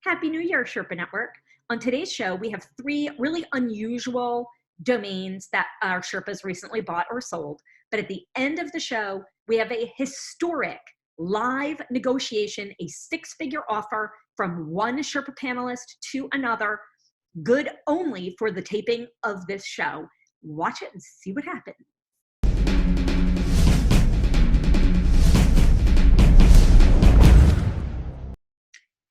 Happy New Year, Sherpa Network. On today's show, we have three really unusual domains that our Sherpas recently bought or sold. But at the end of the show, we have a historic live negotiation, a six-figure offer from one Sherpa panelist to another, good only for the taping of this show. Watch it and see what happens.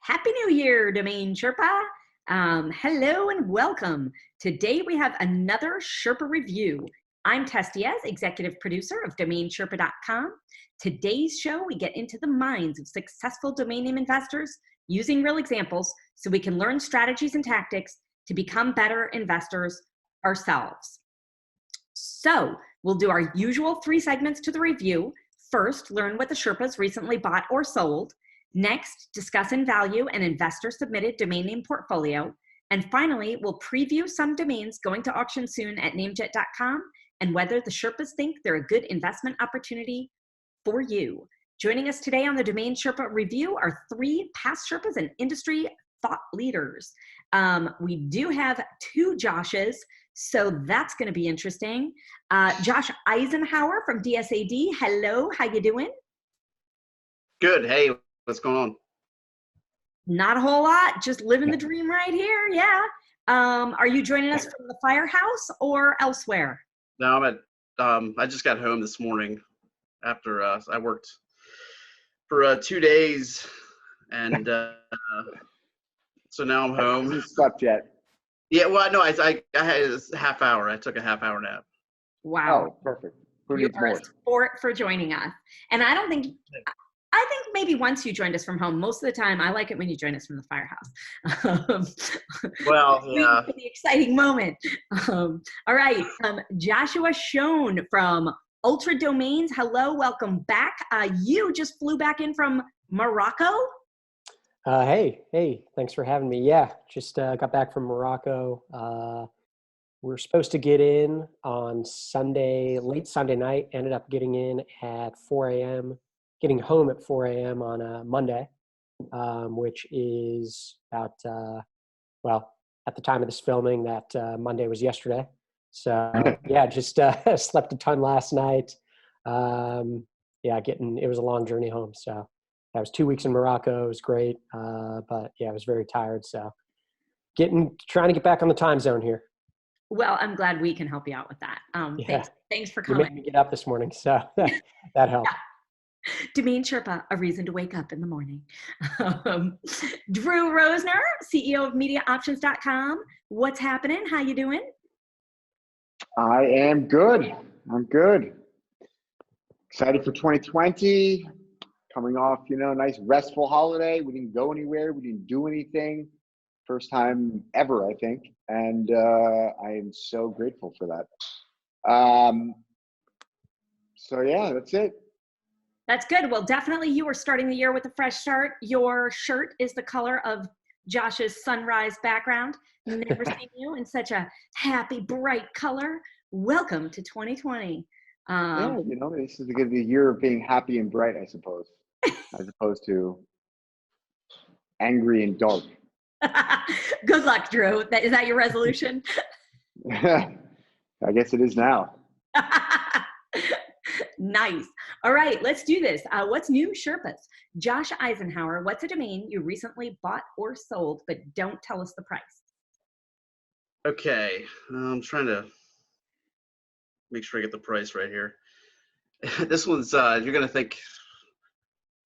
Happy New Year, DomainSherpa. Hello and welcome. Today we have another Sherpa review. I'm Tess Diaz, executive producer of DomainSherpa.com. Today's show, we get into the minds of successful domain name investors using real examples so we can learn strategies and tactics to become better investors ourselves. So we'll do our usual three segments to the review. First, learn what the Sherpas recently bought or sold. Next, discuss in value an investor-submitted domain name portfolio. And finally, we'll preview some domains going to auction soon at NameJet.com and whether the Sherpas think they're a good investment opportunity for you. Joining us today on the DomainSherpa review are three past Sherpas and industry thought leaders. We do have two Joshes, so that's going to be interesting. Josh Eisenhower from DSAD. Hello, how you doing? Good. Hey, what's going on? Not a whole lot, just living the dream right here, yeah. Are you joining us from the firehouse or elsewhere? No, I'm at, I just got home this morning after I worked for 2 days, and so now I'm home. Haven't slept yet. Yeah, well, no, I had a half hour. I took a half-hour nap. Wow. Oh, perfect. Who You needs are a more? sport for joining us. And I think maybe once you joined us from home, most of the time I like it when you join us from the firehouse. Well, yeah. The exciting moment. All right, Joshua Schoen from Ultra Domains. Hello, welcome back. You just flew back in from Morocco? Hey, thanks for having me. Yeah, just got back from Morocco. We're supposed to get in on Sunday, late Sunday night, ended up getting in at 4 a.m., getting home at 4 a.m. on a Monday, which is about, well, at the time of this filming, that Monday was yesterday. So yeah, just slept a ton last night. Yeah, it was a long journey home. So I was 2 weeks in Morocco. It was great. But yeah, I was very tired. So trying to get back on the time zone here. Well, I'm glad we can help you out with that. Yeah. Thanks for You coming. made me get up this morning, so that helped. DomainSherpa, a reason to wake up in the morning. Drew Rosener, CEO of MediaOptions.com. What's happening? How you doing? I am good. I'm good. Excited for 2020. Coming off, nice restful holiday. We didn't go anywhere. We didn't do anything. First time ever, I think. And I am so grateful for that. So yeah, that's it. That's good. Well, definitely you are starting the year with a fresh start. Your shirt is the color of Josh's sunrise background. Never seen you in such a happy, bright color. Welcome to 2020. Yeah, this is going to be a year of being happy and bright, I suppose, as opposed to angry and dark. Good luck, Drew. Is that your resolution? I guess it is now. Nice. All right, let's do this. What's new, Sherpas? Josh Eisenhower, what's a domain you recently bought or sold, but don't tell us the price? Okay, I'm trying to make sure I get the price right here. This one's you're gonna think,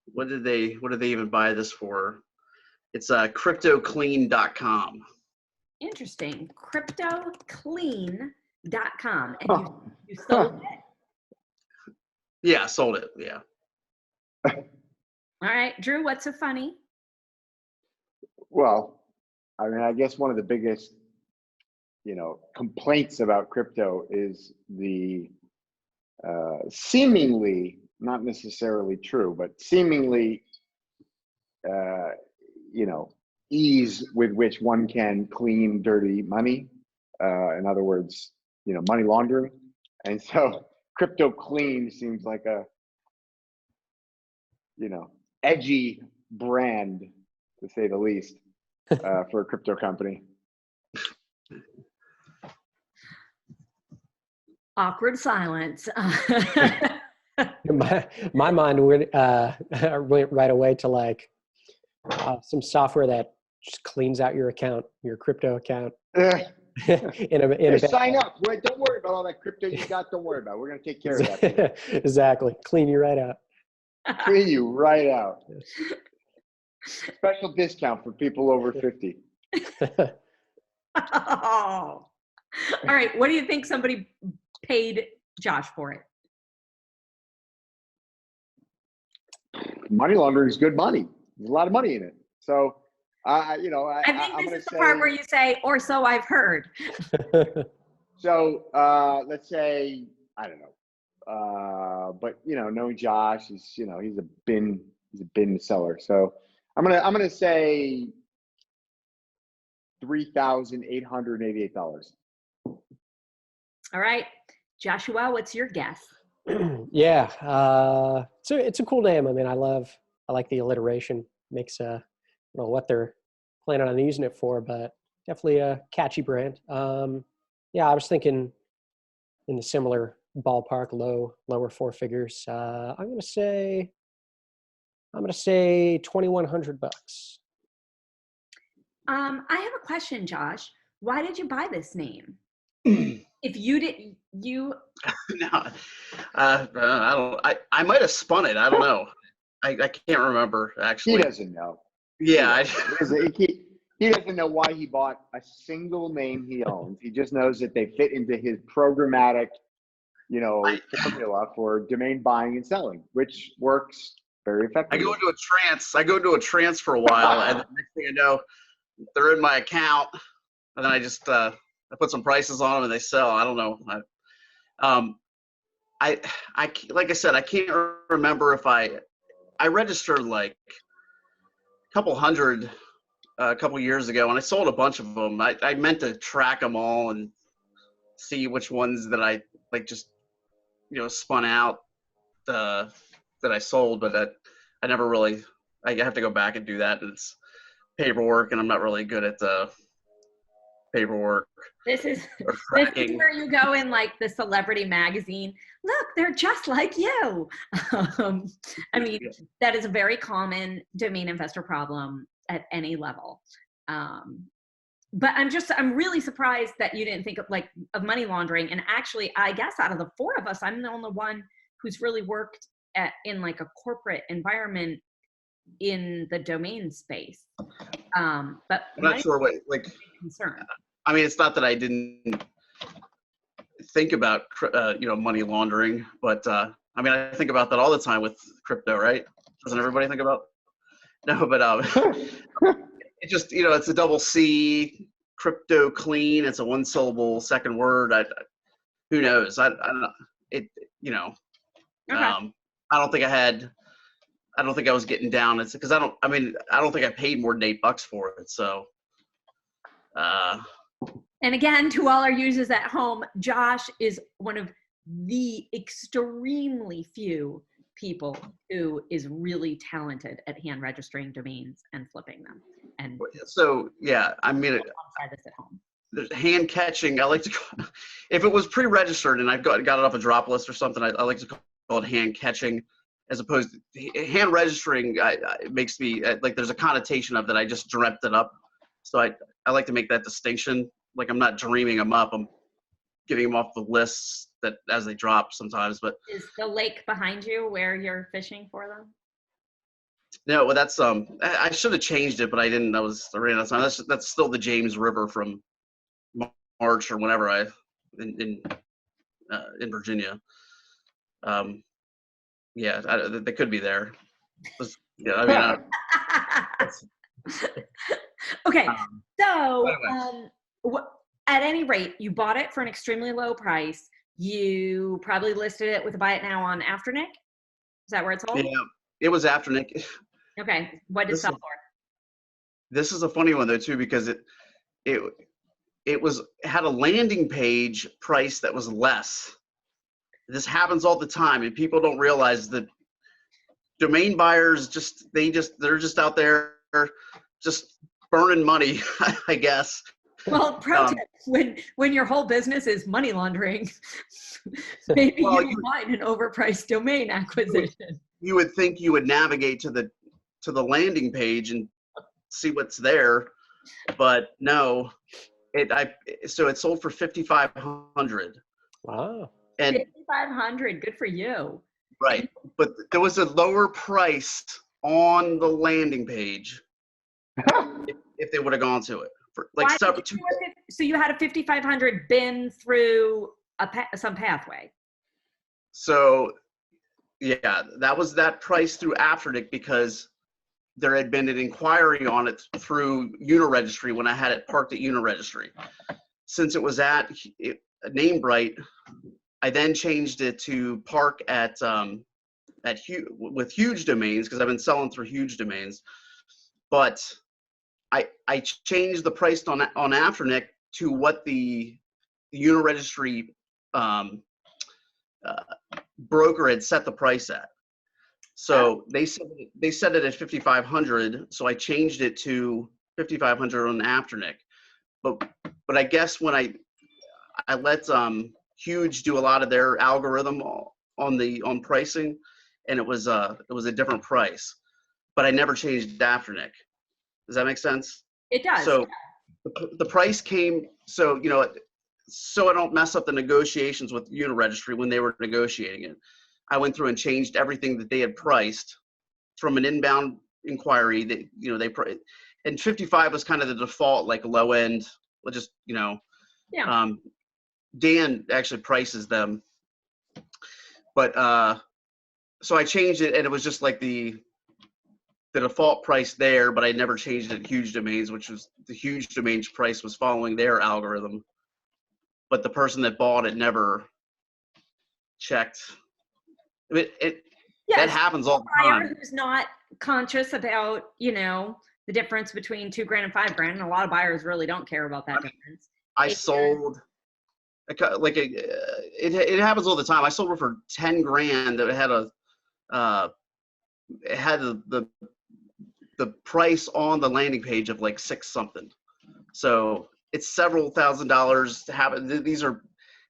what did they even buy this for? It's CryptoClean.com. Interesting. CryptoClean.com. And you sold it? Yeah, sold it. Yeah. All right, Drew, what's so funny? Well, I mean, I guess one of the biggest, complaints about crypto is the seemingly, not necessarily true, but seemingly, ease with which one can clean dirty money. In other words, money laundering. And so Crypto Clean seems like a, edgy brand, to say the least. for a crypto company. Awkward silence. My mind went right away to like some software that just cleans out your account, your crypto account. Hey, sign up. Wait, don't worry about all that crypto you got. Don't worry about it. We're going to take care of that. Exactly. Clean you right out. Clean you right out. Special discount for people over 50. Oh. All right. What do you think somebody paid Josh for it? Money laundering is good money. There's a lot of money in it. So, I think this is the part where you say, or so I've heard. So let's say, I don't know. But knowing Josh, he's a bin seller. So I'm gonna say $3,888. All right, Joshua, what's your guess? Yeah, so it's a cool name. I mean, I like the alliteration. Makes I don't know what they're planning on using it for, but definitely a catchy brand. Yeah, I was thinking in the similar ballpark, lower four figures. I'm gonna say $2,100. I have a question, Josh. Why did you buy this name? If you didn't, No, I don't. I might have spun it. I don't know. I can't remember actually. He doesn't know. Yeah, he doesn't know why he bought a single name he owns. He just knows that they fit into his programmatic, formula for domain buying and selling, which works very effectively. I go into a trance for a while, and the next thing I know, they're in my account, and then I just I put some prices on them and they sell. I don't know. I like I said, I can't remember if I registered like a couple hundred a couple years ago, and I sold a bunch of them. I meant to track them all and see which ones that I like just spun out that I sold, but I never really. I have to go back and do that. And it's paperwork, and I'm not really good at the paperwork. This is where you go in like the celebrity magazine. Look, they're just like you. I mean, that is a very common domain investor problem at any level. But I'm really surprised that you didn't think of money laundering. And actually, I guess out of the four of us, I'm the only one who's really worked in like a corporate environment in the domain space. But I'm not sure what concern. I mean, it's not that I didn't think about money laundering, but I mean, I think about that all the time with crypto, right? Doesn't everybody think about? No, but it just it's a double C, crypto clean. It's a one syllable second word. Who knows? I don't. It Okay. I don't think I was getting down. It's because I don't think I paid more than $8 for it. So. And again, to all our users at home, Josh is one of the extremely few people who is really talented at hand registering domains and flipping them. And so, yeah, I mean, try this at home. There's hand catching. I like to, if it was pre-registered and I've got it off a drop list or something, I like to call it hand catching, as opposed to hand registering. It makes me like there's a connotation of that. I just dreamt it up, so I like to make that distinction. Like I'm not dreaming them up. I'm getting them off the lists that as they drop sometimes. But is the lake behind you where you're fishing for them? No, well that's I should have changed it, but I didn't. I ran out of time. That's still the James River from March or whenever in Virginia. Yeah, they could be there. Yeah, I mean. Okay, so anyway. At any rate, you bought it for an extremely low price. You probably listed it with a buy it now on Afternic. Is that where it's sold? Yeah, it was Afternic. Okay, what did it sell for? This is a funny one though too, because it had a landing page price that was less. This happens all the time, and people don't realize that domain buyers they're just out there just burning money, I guess. Well, pro tip, when your whole business is money laundering, maybe Well, you don't mind an overpriced domain acquisition. You would think you would navigate to the landing page and see what's there, but no. So it sold for $5,500. Wow. And 5,500, good for you. right, but there was a lower price on the landing page if they would have gone to it. For like so you had a 5,500 bin through some pathway. So yeah, that was that price through Afternic because there had been an inquiry on it through Uniregistry when I had it parked at Uniregistry. Since it was at NameJet, I then changed it to park with huge domains because I've been selling through huge domains. But I changed the price on Afternic to what the Uniregistry broker had set the price at. So they set it at 5,500. So I changed it to 5,500 on Afternic. But I guess when I let Huge do a lot of their algorithm on pricing, and it was a different price. But I never changed Afternic. Does that make sense? It does. So the price came, so I don't mess up the negotiations with Uniregistry when they were negotiating it. I went through and changed everything that they had priced from an inbound inquiry that, and 55 was kind of the default, like low end, just, yeah. Dan actually prices them. But, so I changed it and it was just like the default price there, but I never changed it at Huge Domains, which was the Huge Domains price was following their algorithm. But the person that bought it never checked. I mean, that happens all the time. Buyer who's not conscious about, the difference between $2,000 and $5,000. And a lot of buyers really don't care about that difference. I sold it happens all the time. I sold it for $10,000 that had the price on the landing page of like $6 something. So it's several $1,000s to have it. These are,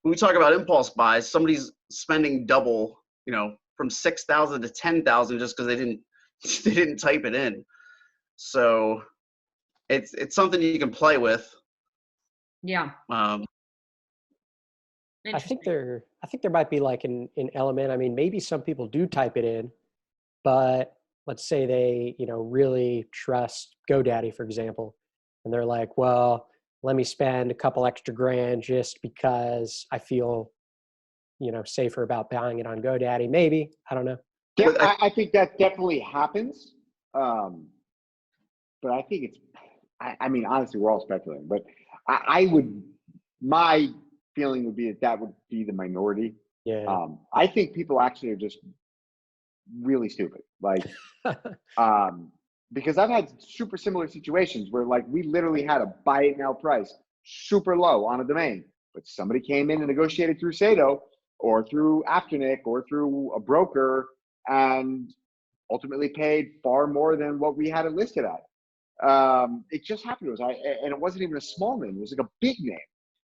when we talk about impulse buys, somebody's spending double, from $6,000 to $10,000 just because they didn't type it in. So it's something you can play with. Yeah. I think there might be like an element. I mean, maybe some people do type it in, but let's say they, really trust GoDaddy, for example, and they're like, well, let me spend a couple extra grand just because I feel, safer about buying it on GoDaddy. Maybe, I don't know. Yeah, I think that definitely happens. But I think I mean, honestly, we're all speculating, but my feeling would be that would be the minority. Yeah. I think people actually are just really stupid. Like, because I've had super similar situations where like we literally had a buy it now price super low on a domain, but somebody came in and negotiated through Sado or through Afternic or through a broker and ultimately paid far more than what we had it listed at. It just happened to us. And it wasn't even a small name. It was like a big name.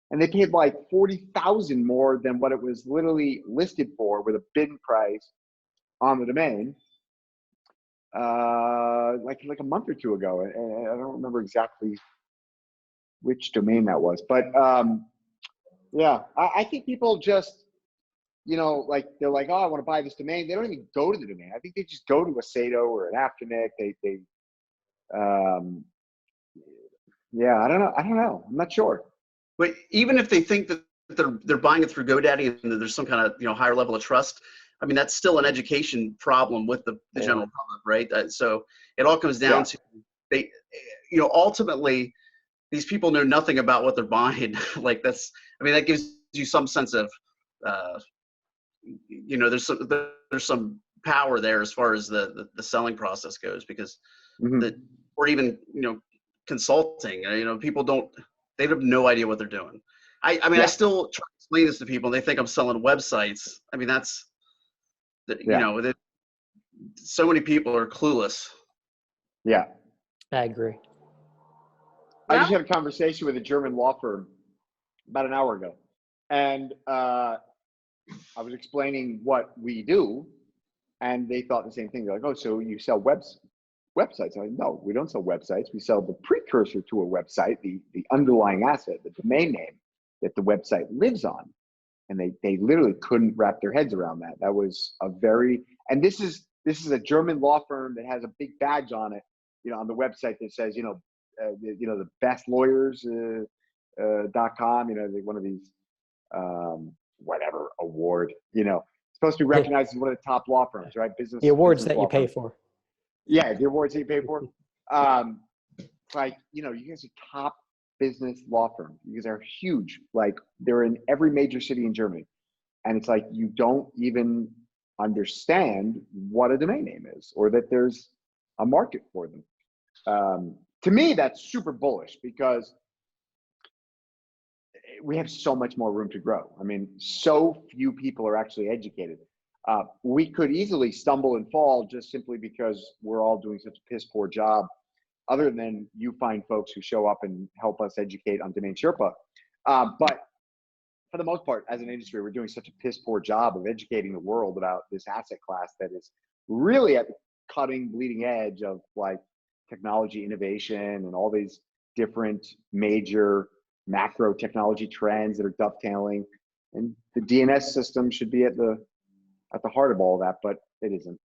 And they paid like $40,000 more than what it was literally listed for with a bid price on the domain. Like a month or two ago. And I don't remember exactly which domain that was. But yeah, I think people just, like they're like, oh, I want to buy this domain. They don't even go to the domain. I think they just go to a Sado or an Afternic. Yeah, I don't know. I'm not sure. But even if they think that they're buying it through GoDaddy and there's some kind of higher level of trust, I mean that's still an education problem with the general public, right? So it all comes down to they, ultimately these people know nothing about what they're buying. Like that gives you some sense of, there's some power there as far as the selling process goes because or even consulting. People they have no idea what they're doing. I still try to explain this to people and they think I'm selling websites. I mean, that's, so many people are clueless. Yeah. I agree. I just had a conversation with a German law firm about an hour ago, and I was explaining what we do, and they thought the same thing. They're like, "Oh, so you sell websites?" I'm like, "No, we don't sell websites. We sell the precursor to a website, the underlying asset, the domain name that the website lives on." And they literally couldn't wrap their heads around that. That was a very, and this is a German law firm that has a big badge on it, on the website that says, the best lawyers .com, one of these whatever award, supposed to be recognized as one of the top law firms, right? The awards business that you pay for. Yeah, the awards that you pay for. It's like, you guys are top business law firm. You guys are huge. Like, they're in every major city in Germany. And it's like, you don't even understand what a domain name is, or that there's a market for them. To me, that's super bullish, because we have so much more room to grow. I mean, so few people are actually educated. We could easily stumble and fall just simply because we're all doing such a piss poor job, other than you find folks who show up and help us educate on DomainSherpa. But for the most part, as an industry, we're doing such a piss poor job of educating the world about this asset class that is really at the cutting, bleeding edge of like technology innovation and all these different major macro technology trends that are dovetailing. And the DNS system should be at the heart of all of that, but it isn't.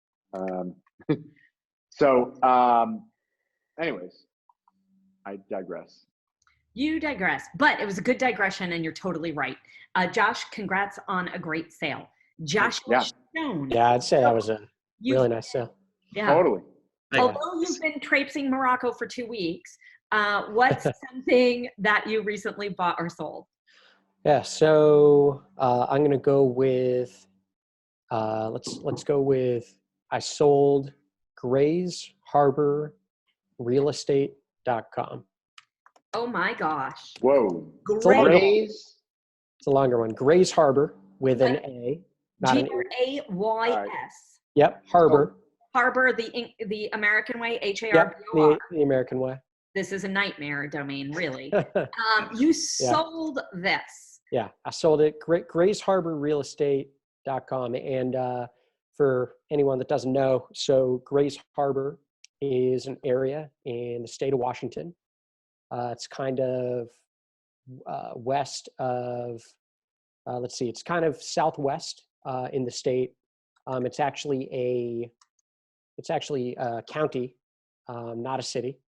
Anyways, I digress. You digress, but it was a good digression, and you're totally right. Josh, congrats on a great sale. Joshua Schoen. Yeah, I'd say that was a really nice sale. Yeah. Totally. Although you've been traipsing Morocco for 2 weeks, what's something that you recently bought or sold? Yeah, so I'm going to go with, let's go with, I sold Grays Harbor realestate.com. Oh my gosh. Whoa. Grays. It's a longer one. Grays Harbor with an A, not an E. G-R-A-Y-S. Yep, Harbor. Harbor, the American way, H-A-R-B-O-R. Yep, the American way. This is a nightmare domain, really. You sold this. Yeah, I sold it. Grays Harbor realestate.com. And for anyone that doesn't know, so Grays Harbor is an area in the state of Washington. It's kind of west of, it's kind of southwest in the state. It's actually a county, not a city,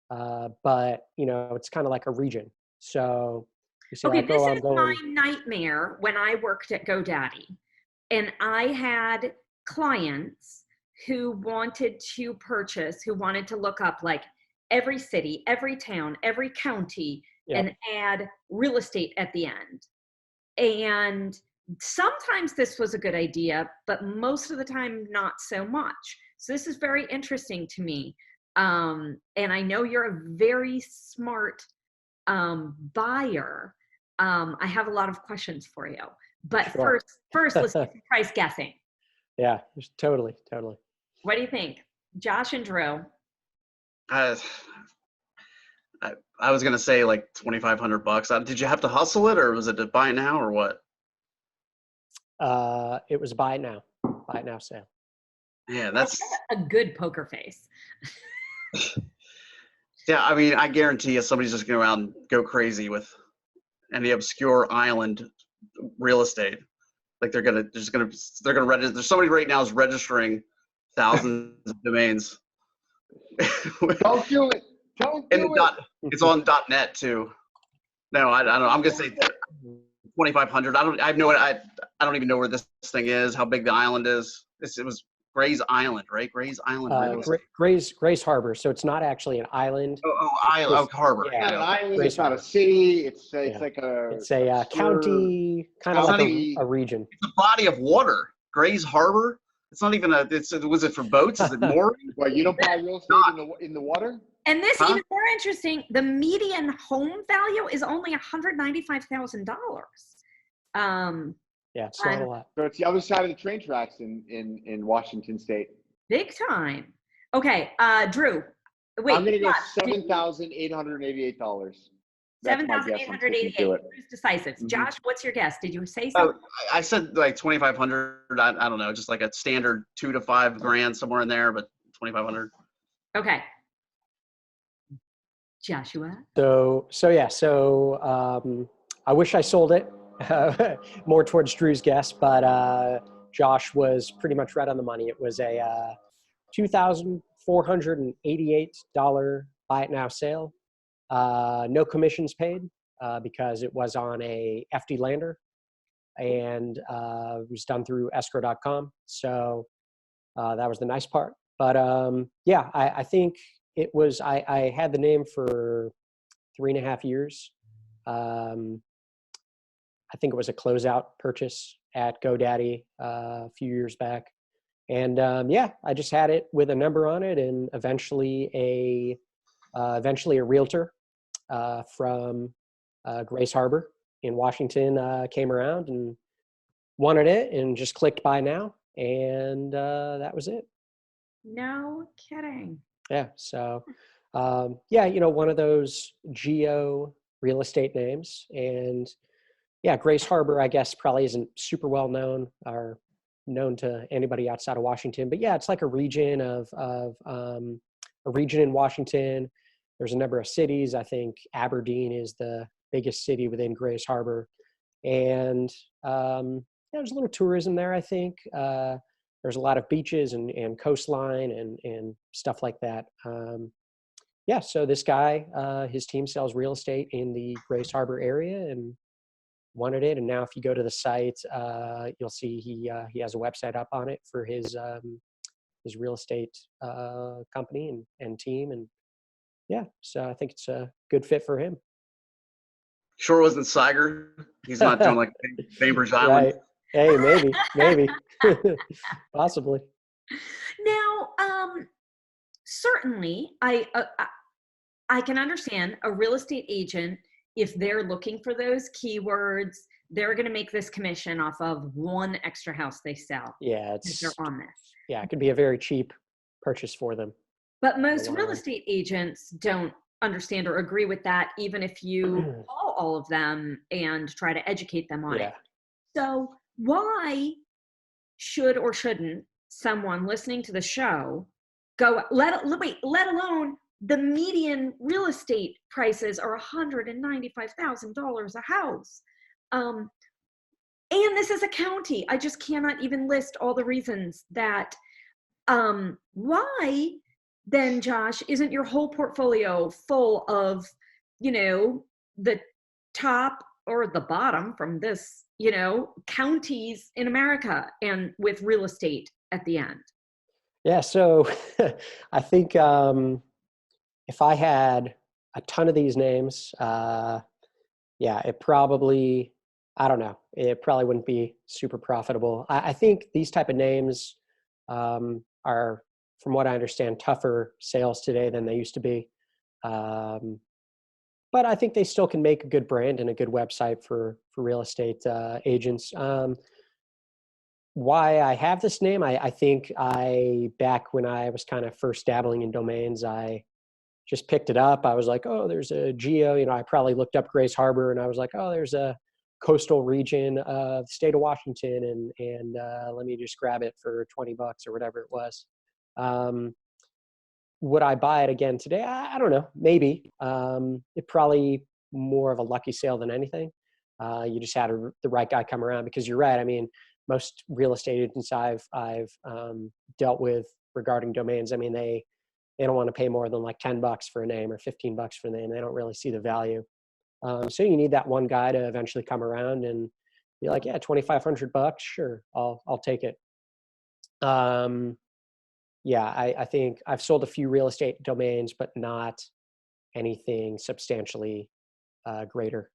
but it's kind of like a region. So you see, okay, this is my nightmare when I worked at GoDaddy, and I had clients who wanted to look up like every city, every town, every county, and add real estate at the end. And sometimes this was a good idea, but most of the time not so much. So this is very interesting to me. And I know you're a very smart buyer. I have a lot of questions for you. But first, let's do price guessing. Yeah, totally. What do you think? Josh and Drew? I was gonna say like $2,500. Did you have to hustle it, or was it to buy now, or what? It was buy it now sale. Yeah, that's a good poker face. Yeah, I mean, I guarantee you, somebody's just gonna go out and go crazy with any obscure island real estate. Like they're gonna register. There's somebody right now is registering thousands of domains. Don't do it. Don't do it. It's on .net too. No, I don't know. I'm gonna say 2,500. I don't even know where this thing is. How big the island is. It was Grays Island, right? Grays Island. Grays Harbor. So it's not actually an island. Island. Harbor. Yeah, an island. It's not a city. It's like a county, kind of like a region. It's a body of water. Grays Harbor. It's not even was it for boats? Is it mooring? Well, you don't buy real estate in the water? And this even more interesting, the median home value is only $195,000. Yeah, it's not a lot. So it's the other side of the train tracks in Washington State. Big time. Okay, Drew, Wait, I'm going to go Josh, $7,888. That's my guess on sticking to it. Who's decisive? Mhm. Josh, what's your guess? Did you say Oh, something? I said like 2,500. I don't know, just like a standard 2 to 5 grand somewhere in there, but 2,500. Okay. Joshua? So I wish I sold it more towards Drew's guess, but Josh was pretty much right on the money. It was a $2,488 buy it now sale. No commissions paid because it was on a FD lander, and it was done through escrow.com. So that was the nice part. But yeah, I think it was, I had the name for 3.5 years. I think it was a closeout purchase at GoDaddy a few years back. And yeah, I just had it with a number on it, and eventually a realtor from Grace Harbor in Washington came around and wanted it, and just clicked buy now, and that was it. No kidding. Yeah. So yeah, one of those geo real estate names. And yeah, Grace Harbor, I guess, probably isn't super well known or known to anybody outside of Washington, but yeah, it's like a region of a region in Washington. There's a number of cities. I think Aberdeen is the biggest city within Grace Harbor, and yeah, there's a little tourism there. I think there's a lot of beaches and coastline and stuff like that. Yeah, so this guy, his team sells real estate in the Grace Harbor area and wanted it. And now if you go to the site, you'll see he has a website up on it for his real estate company and team. And yeah, so I think it's a good fit for him. Sure wasn't Siger. He's not doing like Bainbridge Island. Right. Hey, maybe, possibly. Now, certainly, I can understand a real estate agent, if they're looking for those keywords, they're going to make this commission off of one extra house they sell. Yeah, if they're on this. Yeah, it could be a very cheap purchase for them. But most real estate agents don't understand or agree with that, even if you call all of them and try to educate them on it. So why should or shouldn't someone listening to the show go, let alone the median real estate prices are $195,000 a house. And this is a county. I just cannot even list all the reasons that, why then, Josh, isn't your whole portfolio full of, the top or the bottom from this, counties in America and with real estate at the end? Yeah. So I think if I had a ton of these names, yeah, it probably, I don't know, it probably wouldn't be super profitable. I think these type of names are, from what I understand, tougher sales today than they used to be. But I think they still can make a good brand and a good website for real estate agents. Why I have this name, I think back when I was kind of first dabbling in domains, I just picked it up. I was like, oh, there's a geo, I probably looked up Grace Harbor and I was like, oh, there's a coastal region of the state of Washington, and let me just grab it for $20 or whatever it was. Would I buy it again today? I don't know, maybe. It probably more of a lucky sale than anything. You just had the right guy come around, because you're right. I mean, most real estate agents I've dealt with regarding domains, I mean, they don't want to pay more than like $10 for a name or $15 for a name. They don't really see the value. So you need that one guy to eventually come around and be like, yeah, $2,500, sure, I'll take it. Yeah, I think I've sold a few real estate domains, but not anything substantially greater.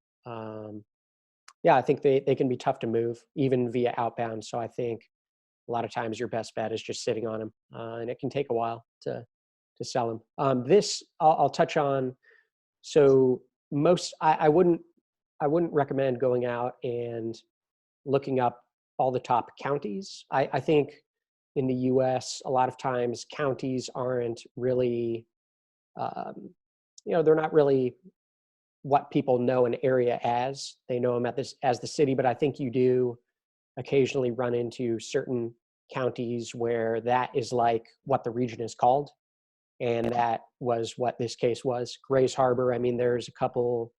Yeah, I think they can be tough to move, even via outbound. So I think a lot of times your best bet is just sitting on them, and it can take a while to sell them. This I'll touch on. So I wouldn't recommend going out and looking up all the top counties. I think in the U.S., a lot of times counties aren't really they're not really what people know an area as. They know them as the city, but I think you do occasionally run into certain counties where that is like what the region is called. And that was what this case was. Grays Harbor, I mean, there's a couple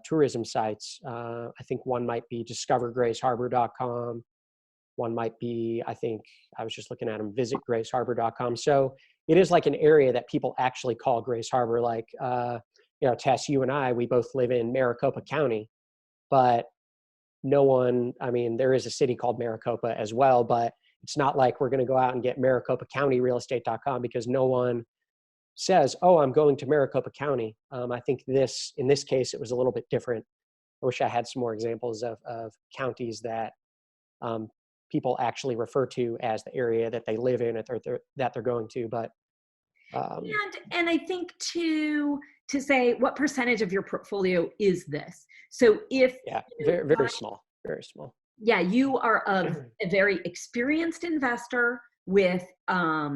tourism sites. I think one might be discovergraysharbor.com. One might be, I think, I was just looking at them, visitgraysharbor.com. So it is like an area that people actually call Grays Harbor. Like, Tess, you and I, we both live in Maricopa County, but no one, I mean, there is a city called Maricopa as well, but it's not like we're going to go out and get maricopacountyrealestate.com because no one says, oh, I'm going to Maricopa County. I think in this case, it was a little bit different. I wish I had some more examples of counties that people actually refer to as the area that they live in, that they're going to. But and I think to say what percentage of your portfolio is this? So if very, very small, very small. Yeah, you are a very experienced investor with a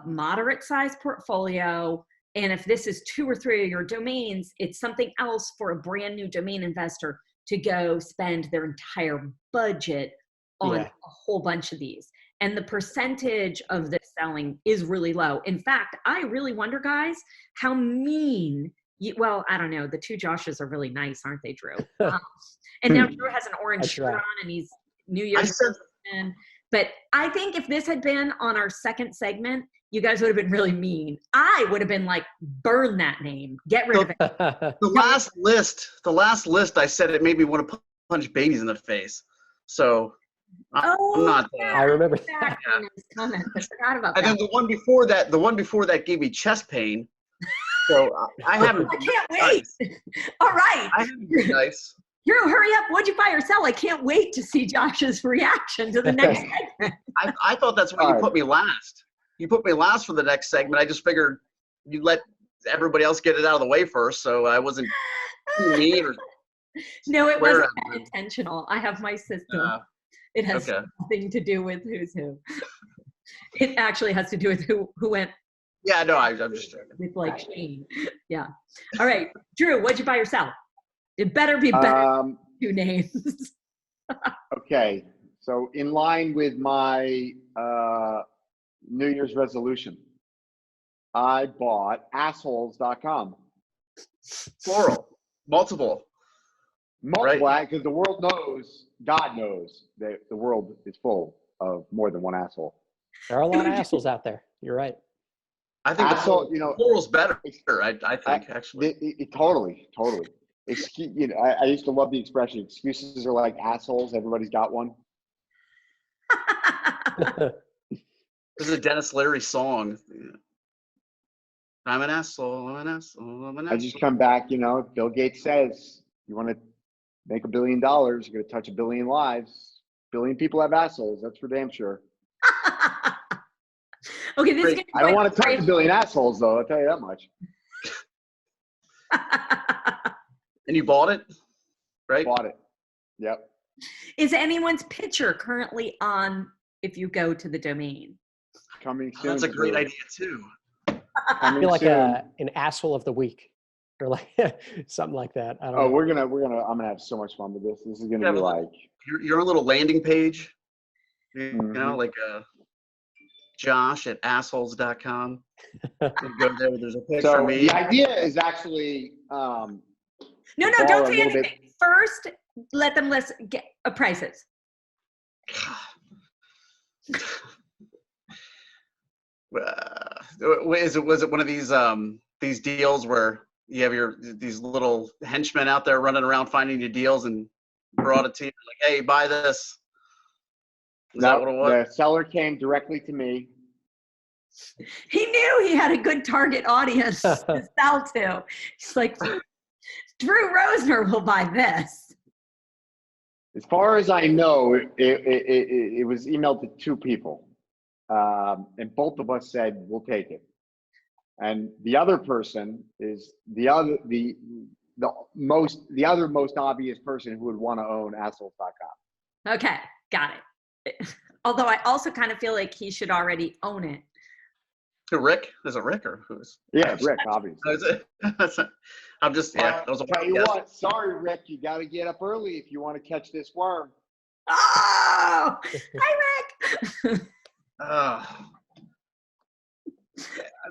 moderate sized portfolio. And if this is 2 or 3 of your domains, it's something else for a brand new domain investor to go spend their entire budget on a whole bunch of these. And the percentage of this selling is really low. In fact, I really wonder, guys, how mean well, I don't know. The 2 Joshes are really nice, aren't they, Drew? And now Drew has an orange shirt on and he's New Year's. But I think if this had been on our second segment, you guys would have been really mean. I would have been like, burn that name. Get rid of it. The last list, I said it made me want to punch babies in the face. So I'm not there. I remember that. I forgot about that. And then the one before that gave me chest pain. So I haven't. I can't wait. Nice. All right. I haven't been nice. Drew, hurry up. What'd you buy or sell? I can't wait to see Josh's reaction to the next segment. I thought that's why you put me last. You put me last for the next segment. I just figured you'd let everybody else get it out of the way first, so I wasn't too mean. No, it wasn't intentional. I have my system. It has nothing to do with who's who. It actually has to do with who went. Yeah, no, I'm just joking. With like Shane. Yeah. All right. Drew, what'd you buy or sell? It better be better than 2 names. Okay. So in line with my New Year's resolution, I bought assholes.com. Plural. Multiple. Right? Because the world knows, God knows, that the world is full of more than one asshole. There are a lot of assholes out there. You're right. I think plural's better. I think actually. Totally. I used to love the expression, excuses are like assholes. Everybody's got one. This is a Dennis Leary song. I'm an asshole. I'm an asshole. I'm an asshole. I just come back, Bill Gates says, you want to make $1 billion, you're going to touch 1 billion lives. 1 billion people have assholes. That's for damn sure. Okay, this is I don't want to touch 1 billion assholes, though. I'll tell you that much. And you bought it, right? Bought it. Yep. Is anyone's picture currently on if you go to the domain? Coming soon. That's a great idea, too. I feel like an asshole of the week. Or like something like that. I don't know. I'm gonna have so much fun with this. This is gonna be like your little landing page, like Josh at assholes.com. You go there. There's a picture of me. The idea is actually no, don't say anything. First, let them get prices. Was it one of these deals where you have these little henchmen out there running around finding you deals and brought it to you like, hey, buy this? Is that what it was? The seller came directly to me. He knew he had a good target audience to sell to. He's like, Drew Rosener will buy this. As far as I know, it was emailed to 2 people. And both of us said, we'll take it. And the other person is the other most obvious person who would want to own assholes.com. Okay, got it. Although I also kind of feel like he should already own it. Who, Rick? Is it Rick or who's? Yeah, Rick, obviously. I'm just, yeah, that was a Tell you guess. what, sorry, Rick, you got to get up early if you want to catch this worm. Oh, hi, Rick. I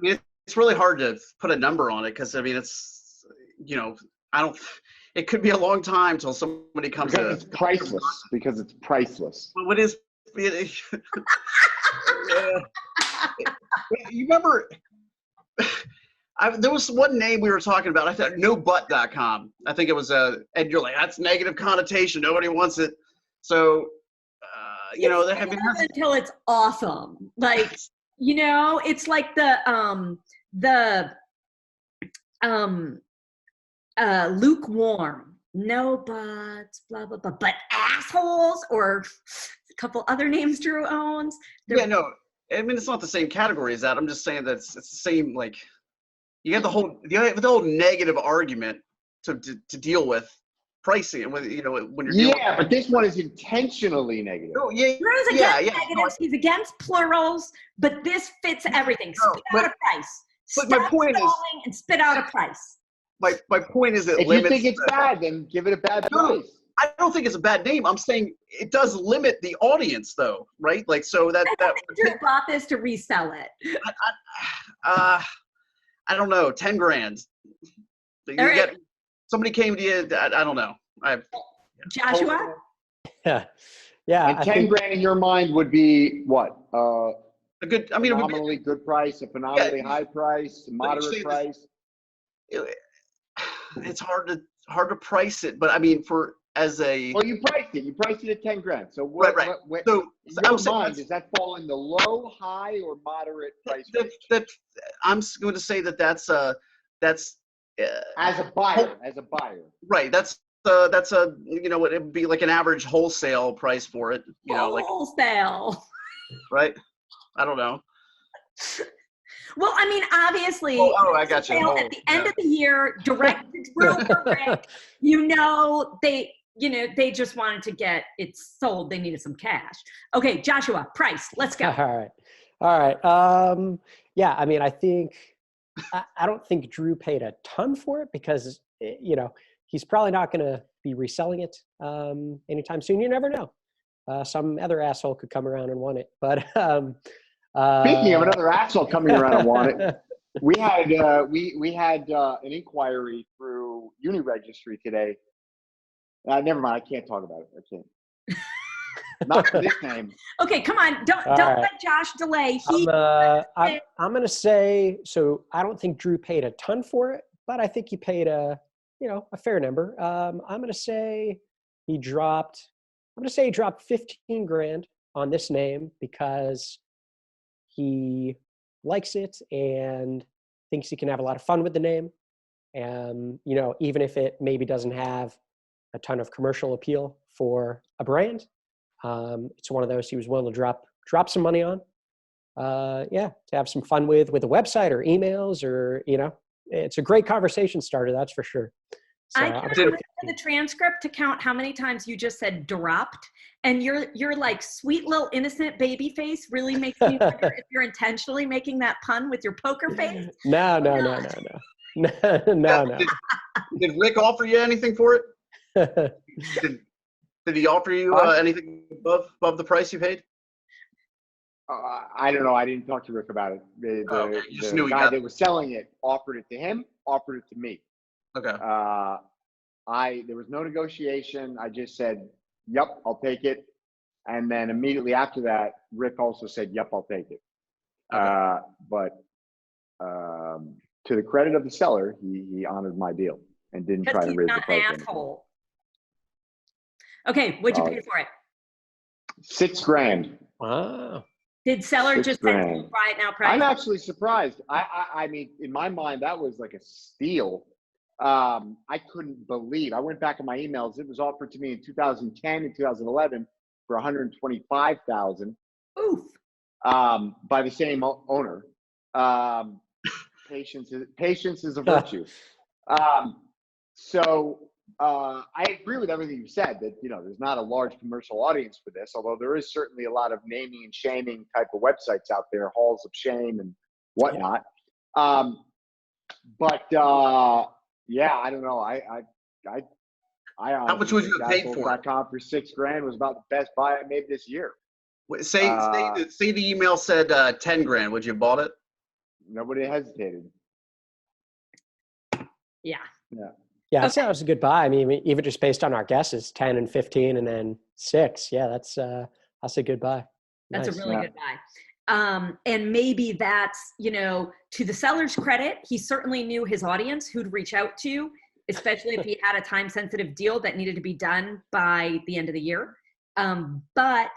mean, it's really hard to put a number on it because, I mean, it's, you know, it could be a long time till somebody comes Because it's priceless. Because it's priceless. What is, you remember, there was one name we were talking about. I thought NoBut.com. I think it was and you're like, that's negative connotation. Nobody wants it. So, you know, they have until it's awesome. Like, you know, it's like the lukewarm. No buts, blah blah blah. But assholes, or a couple other names Drew owns. Yeah, no. I mean, it's not the same category as that. I'm just saying that it's the same, like, you have the whole negative argument to deal with pricing and with, you know, when you're dealing with, but this one is intentionally negative. Oh, yeah, Drew's against negatives. He's against plurals, but this fits everything. Spit out a price. But Stop my point is, and spit out a price. my point is, if you think it's bad, then give it a bad price. I don't think it's a bad name. I'm saying it does limit the audience, though, right? Like, so that Drew bought this to resell it. I don't know, 10 grand. Somebody came to you. I don't know. Joshua. Yeah. And 10 grand in your mind would be what? A good. I mean, phenomenally good price, a phenomenally high price, a moderate price. It's hard to price it, but I mean, well, you priced it. You priced it at 10 grand. So right. So does that fall in the low, high, or moderate price range? I'm going to say that's as a buyer. Right. That's a, you know, it would be like an average wholesale price for it. You know, like wholesale. Right. I don't know. Well, I mean, obviously, I got you. At the end of the year, direct to Drew or Rick, you know, they just wanted to get it sold. They needed some cash. Okay, Joshua, price. Let's go. All right. Yeah, I mean, I think I don't think Drew paid a ton for it because, you know, he's probably not going to be reselling it anytime soon. You never know. Some other asshole could come around and want it. But speaking of another asshole coming around and want it, we had an inquiry through Uniregistry today. Never mind. I can't talk about it. I can't. Not for this name. Okay, come on. Don't let Josh delay. I'm going to say, so I don't think Drew paid a ton for it, but I think he paid a fair number. I'm going to say he dropped 15 grand on this name because he likes it and thinks he can have a lot of fun with the name. And, you know, even if it maybe doesn't have a ton of commercial appeal for a brand, it's one of those he was willing to drop some money on. To have some fun with a website or emails, or, you know, it's a great conversation starter, that's for sure. So, I can look at the transcript to count how many times you just said dropped, and you're like sweet little innocent baby face really makes me wonder if you're intentionally making that pun with your poker face. No. Did Rick offer you anything for it? Did he offer you anything above the price you paid? I don't know. I didn't talk to Rick about it. The guy that was selling it offered it to him, offered it to me. Okay. There was no negotiation. I just said, "Yep, I'll take it." And then immediately after that, Rick also said, "Yep, I'll take it." Okay. But to the credit of the seller, he honored my deal and didn't try to raise the price. Not an asshole. Okay, what'd you pay for it? $6 grand. Wow. Did seller just say right now price? I'm actually surprised. I mean, in my mind, that was like a steal. I couldn't believe. I went back in my emails. It was offered to me in 2010 and 2011 for $125,000. Oof. By the same owner. Patience is a virtue. I agree with everything you said, that, you know, there's not a large commercial audience for this, although there is certainly a lot of naming and shaming type of websites out there, halls of shame and whatnot. But yeah, I don't know. I How much would you have paid for it? for $6,000 was about the best buy I made this year. Say the email said $10,000. Would you have bought it? Nobody hesitated. Yeah. Yeah, I'd say that was a good buy. I mean, even just based on our guesses, 10 and 15 and then 6. Yeah, that's a good buy. That's Nice. a really good buy. And maybe that's, to the seller's credit, he certainly knew his audience who'd reach out to, especially if he had a time-sensitive deal that needed to be done by the end of the year. But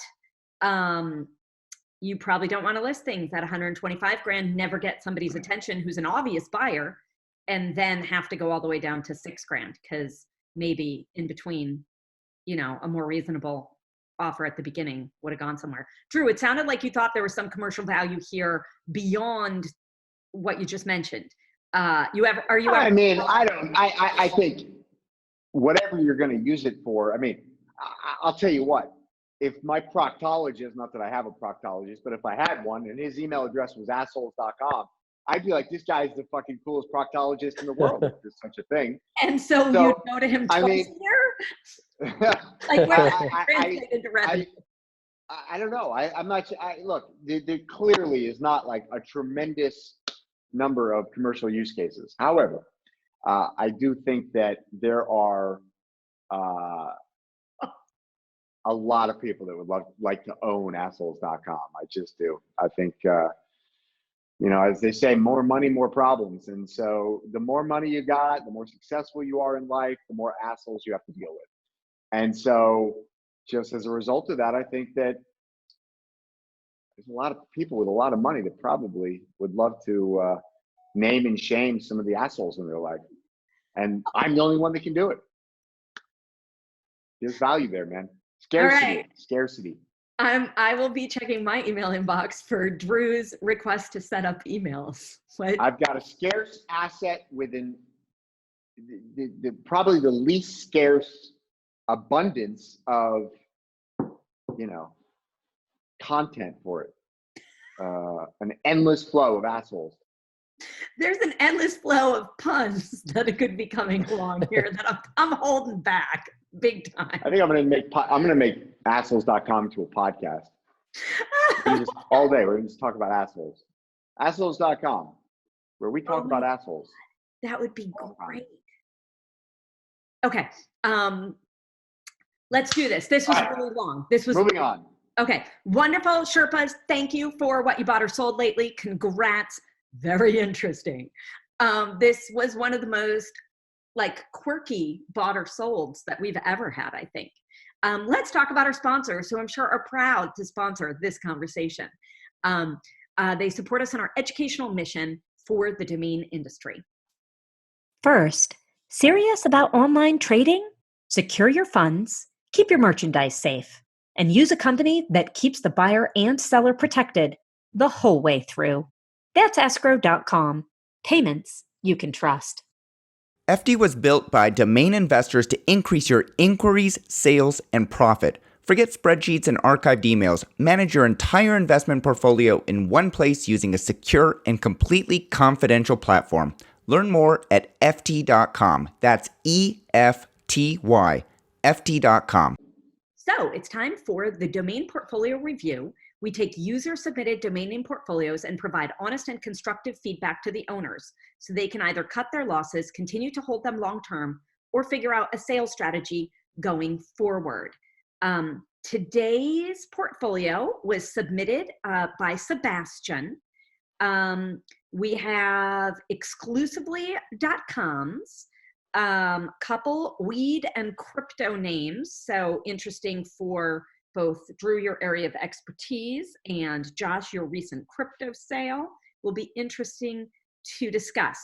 you probably don't want to list things at $125,000, never get somebody's attention who's an obvious buyer, and then have to go all the way down to $6,000 because maybe in between, a more reasonable offer at the beginning would have gone somewhere. Drew, it sounded like you thought there was some commercial value here beyond what you just mentioned. I think whatever you're going to use it for, I'll tell you what, if my proctologist, not that I have a proctologist, but if I had one and his email address was assholes.com, I'd be like, this guy's the fucking coolest proctologist in the world, if there's such a thing. And so you'd go to him twice a year? Like, I don't know. I'm not. Look, there clearly is not like a tremendous number of commercial use cases. However, I do think that there are a lot of people that would like to own assholes.com. I just do. I think, as they say, more money, more problems. And so the more money you got, the more successful you are in life, the more assholes you have to deal with. And so just as a result of that, I think that there's a lot of people with a lot of money that probably would love to name and shame some of the assholes in their life. And I'm the only one that can do it. There's value there, man. Scarcity. All right. Scarcity. I will be checking my email inbox for Drew's request to set up emails. What? I've got a scarce asset within probably the least scarce abundance of, content for it. An endless flow of assholes. There's an endless flow of puns that could be coming along here that I'm holding back big time. I think I'm going to make assholes.com to a podcast. All day we're going to just talk about assholes. Assholes.com, where we talk about assholes. That would be great. Okay. Let's do this. This was really long. Moving on. Okay. Wonderful. Sherpas, thank you for what you bought or sold lately. Congrats. Very interesting. This was one of the most quirky bought or solds that we've ever had, I think. Let's talk about our sponsors, who I'm sure are proud to sponsor this conversation. They support us in our educational mission for the domain industry. First, serious about online trading? Secure your funds, keep your merchandise safe, and use a company that keeps the buyer and seller protected the whole way through. That's escrow.com. Payments you can trust. FD was built by domain investors to increase your inquiries, sales, and profit. Forget spreadsheets and archived emails. Manage your entire investment portfolio in one place using a secure and completely confidential platform. Learn more at FT.com. That's EFTY, FT.com. So it's time for the domain portfolio review. We take user-submitted domain name portfolios and provide honest and constructive feedback to the owners so they can either cut their losses, continue to hold them long-term, or figure out a sales strategy going forward. Today's portfolio was submitted by Sebastian. We have exclusively.coms, couple weed and crypto names. So interesting for both Drew, your area of expertise, and Josh, your recent crypto sale will be interesting to discuss.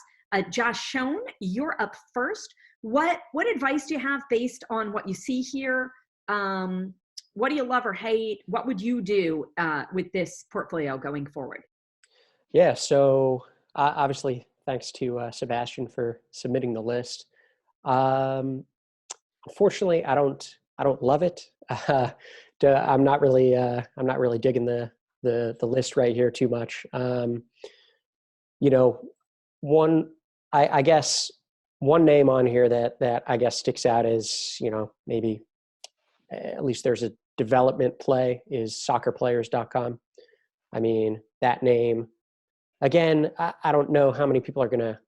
Josh Schoen, you're up first. What advice do you have based on what you see here? What do you love or hate? What would you do with this portfolio going forward? Yeah, so obviously, thanks to Sebastian for submitting the list. Unfortunately, I don't love it. I'm not really digging the list right here too much. you know, I guess one name on here that I guess sticks out is, you know, maybe at least there's a development play is soccerplayers.com. I mean, that name, again, I don't know how many people are going to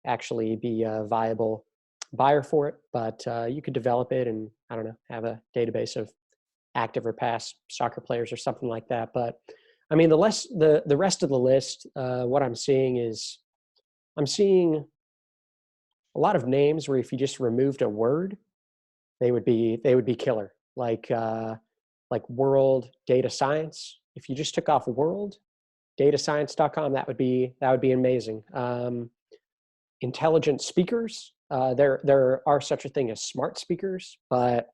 actually be a viable buyer for it, but you could develop it and, I don't know, have a database of active or past soccer players or something like that. But I mean, the rest of the list, what I'm seeing is I'm seeing a lot of names where if you just removed a word, they would be killer. Like World Data Science. If you just took off World, datascience.com, that would be amazing. Intelligent speakers. There are such a thing as smart speakers, but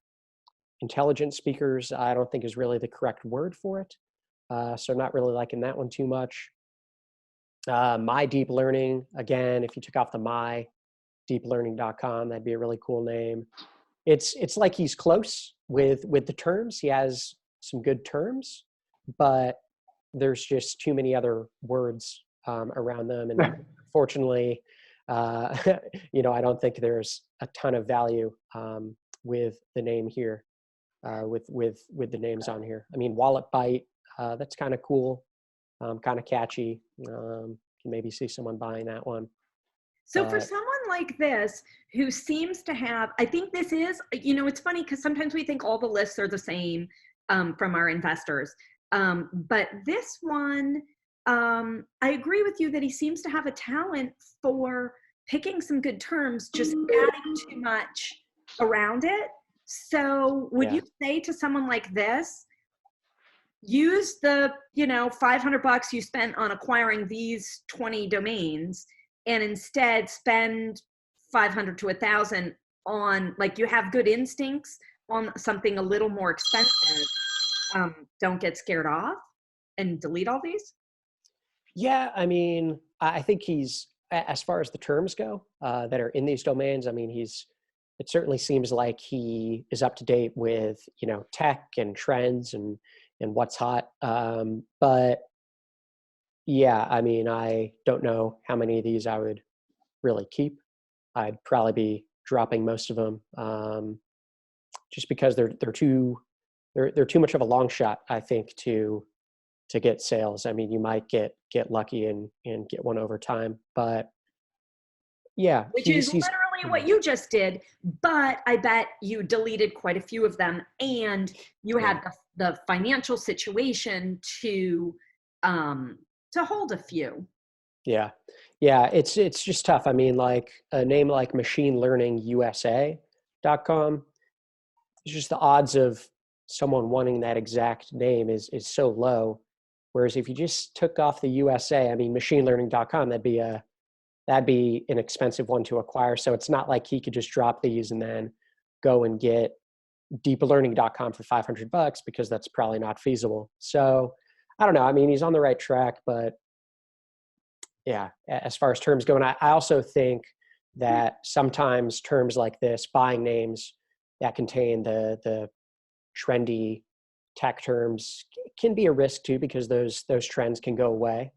intelligent speakers, I don't think is really the correct word for it. So not really liking that one too much. My Deep Learning, again, if you took off the my, deeplearning.com, that'd be a really cool name. It's like he's close with the terms. He has some good terms, but there's just too many other words around them. And fortunately, you know, I don't think there's a ton of value with the name here, with the names on here. I mean, Wallet Byte, that's kind of cool, kind of catchy. Can maybe see someone buying that one. So for someone like this who seems to have, I think this is, you know, it's funny because sometimes we think all the lists are the same from our investors. But this one, I agree with you that he seems to have a talent for picking some good terms, just adding too much around it. So would you say to someone like this, use the, you know, $500 you spent on acquiring these 20 domains and instead spend 500 to 1,000 on, like, you have good instincts on something a little more expensive. Don't get scared off and delete all these? Yeah, I mean, I think he's, as far as the terms go that are in these domains, I mean, it certainly seems like he is up to date with, you know, tech and trends and what's hot. But yeah, I mean, I don't know how many of these I would really keep. I'd probably be dropping most of them just because they're too much of a long shot, I think, to get sales. I mean, you might get lucky and get one over time, but yeah, which is literally what you just did. But I bet you deleted quite a few of them, and you had the financial situation to hold a few. Yeah, it's just tough. I mean, like a name like machinelearningusa.com, it's just the odds of someone wanting that exact name is so low. Whereas if you just took off the USA, I mean, machinelearning.com, that'd be an expensive one to acquire. So it's not like he could just drop these and then go and get deeplearning.com for $500 because that's probably not feasible. So I don't know. I mean, he's on the right track, but yeah, as far as terms go, and I also think that sometimes terms like this, buying names that contain the trendy tech terms, can be a risk too, because those trends can go away.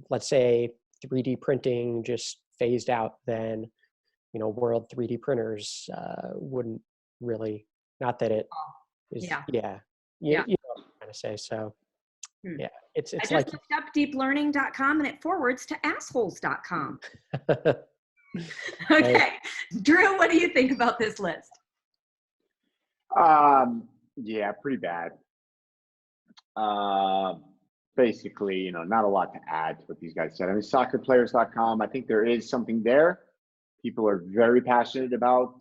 Let's say 3D printing just phased out, then, you know, world 3D printers wouldn't really, not that it is, you know what I'm trying to say. So yeah, it's I just like, looked up deeplearning.com and it forwards to assholes.com. Okay, Drew, what do you think about this list? Yeah, pretty bad. Basically, you know, not a lot to add to what these guys said. I mean, soccerplayers.com, I think there is something there. People are very passionate about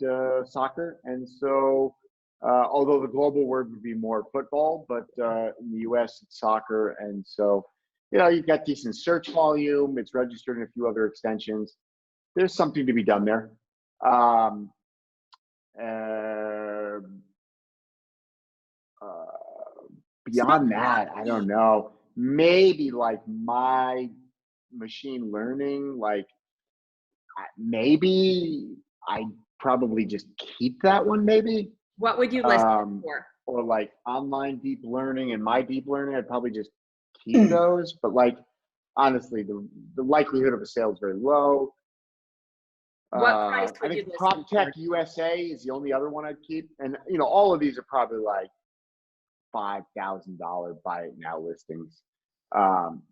soccer. And so, although the global word would be more football, but in the US, it's soccer. And so, you know, you've got decent search volume. It's registered in a few other extensions. There's something to be done there. Beyond that, I don't know. Maybe like my machine learning, like maybe I'd probably just keep that one, maybe. What would you list it for? Or like online deep learning and my deep learning, I'd probably just keep those. But like, honestly, the likelihood of a sale is very low. What price I would you think list Prop them Tech for? USA is the only other one I'd keep. And, all of these are probably like $5,000 buy it now listings.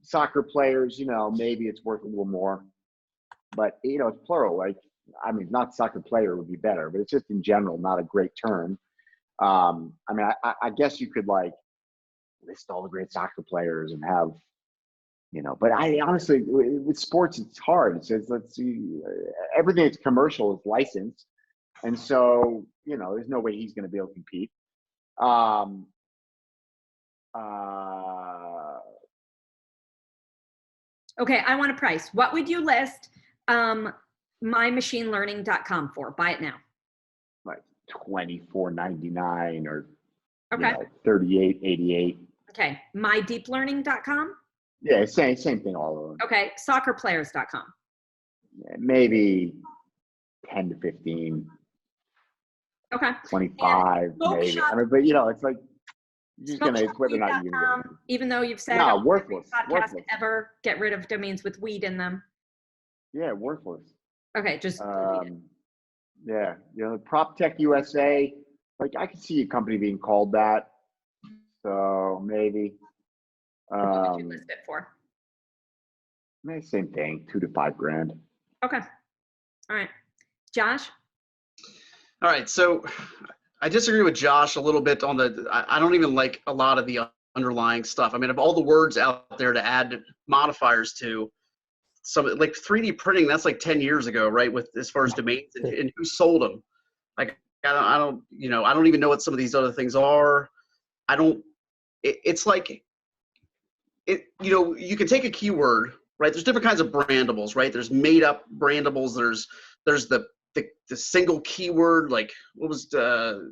Soccer players, maybe it's worth a little more. But, it's plural. Like, I mean, not soccer player would be better, but it's just in general not a great term. I mean, I guess you could like list all the great soccer players and have, but I honestly, with sports, it's hard. It says, let's see, everything that's commercial is licensed. And so, there's no way he's going to be able to compete. Okay, I want a price. What would you list mymachineLearning.com for? Buy it now. Like $24.99 or Okay. $38.88. Okay, mydeeplearning.com. Yeah, same thing all of them. Okay, soccerplayers.com. Yeah, maybe 10 to 15. Okay. 25 maybe. Shop, I mean, but it's like you're just gonna, it's whether or not you're gonna get it. Even though you've said no, worthless. podcast ever get rid of domains with weed in them. Yeah, worthless. Okay, just yeah, Prop Tech USA, like I could see a company being called that. So maybe what would you list it for? maybe same thing, $2,000 to $5,000. Okay. All right. Josh? All right, so I disagree with Josh a little bit on I don't even like a lot of the underlying stuff. I mean, of all the words out there to add modifiers to, some like 3D printing, that's like 10 years ago, right? With as far as domains and who sold them. Like, I don't even know what some of these other things are. It's like, you can take a keyword, right? There's different kinds of brandables, right? There's made up brandables. There's the single keyword, like what was that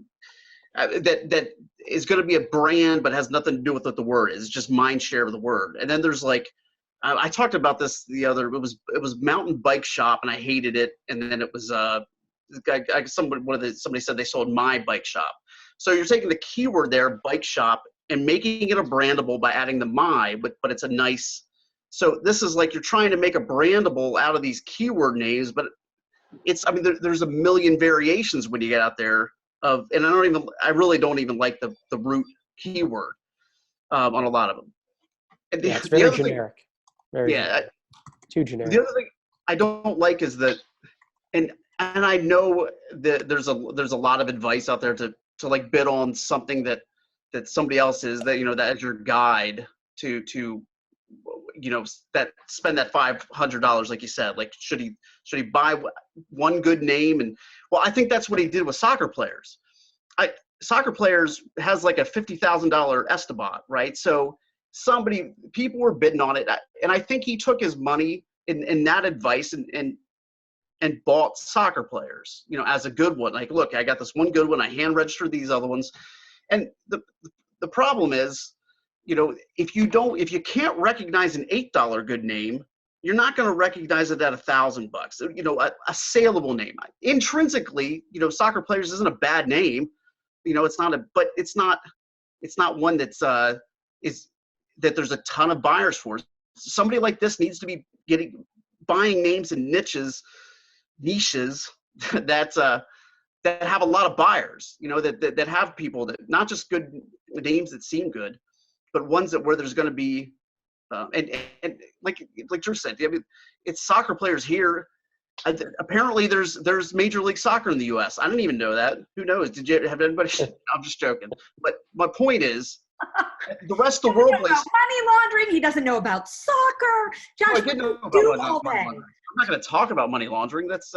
is going to be a brand but has nothing to do with what the word is. It's just mind share of the word. And then there's like I talked about this it was mountain bike shop and I hated it. And then it was somebody said they sold my bike shop. So you're taking the keyword there, bike shop, and making it a brandable by adding the my, but it's a nice. So this is like you're trying to make a brandable out of these keyword names, but there's a million variations when you get out there and I really don't even like the root keyword on a lot of them. And yeah, it's very generic. Too generic. The other thing I don't like is that, and I know that there's a lot of advice out there to like bid on something that somebody else is, that as your guide to that spend that $500, like you said. Like, should he buy one good name? And well, I think that's what he did with soccer players. Soccer players has like a $50,000 Esteban, right? So people were bidding on it, and I think he took his money in that advice and bought soccer players, as a good one. Like, look, I got this one good one. I hand registered these other ones, and the problem is, if you can't recognize an $8 good name, you're not going to recognize it at $1,000. A saleable name. Intrinsically, soccer players isn't a bad name. It's not one that's that there's a ton of buyers for. Somebody like this needs to be buying names in niches that have a lot of buyers. That have people that not just good names that seem good, but ones where there's going to be, and like Drew said, I mean, it's soccer players here. Apparently, there's Major League Soccer in the U.S. I didn't even know that. Who knows? Did you have anybody? I'm just joking. But my point is, the rest of the world plays money laundering. He doesn't know about soccer. Josh, I didn't know about money laundering. I'm not going to talk about money laundering. That's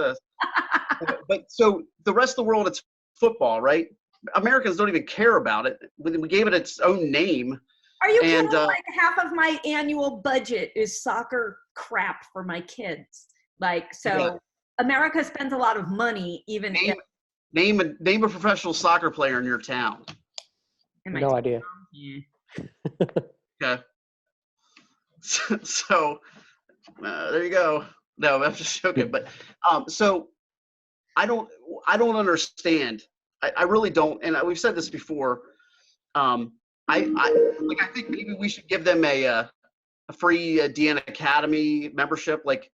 but so the rest of the world, it's football, right? Americans don't even care about it. We gave it its own name. Are you kidding? Like half of my annual budget is soccer crap for my kids. Like, so yeah. America spends a lot of money, even name a professional soccer player in your town. No idea. Yeah. Okay. So there you go. No, I'm just joking. But so I don't understand. I really don't. And we've said this before. I think maybe we should give them a a free DN Academy membership. Like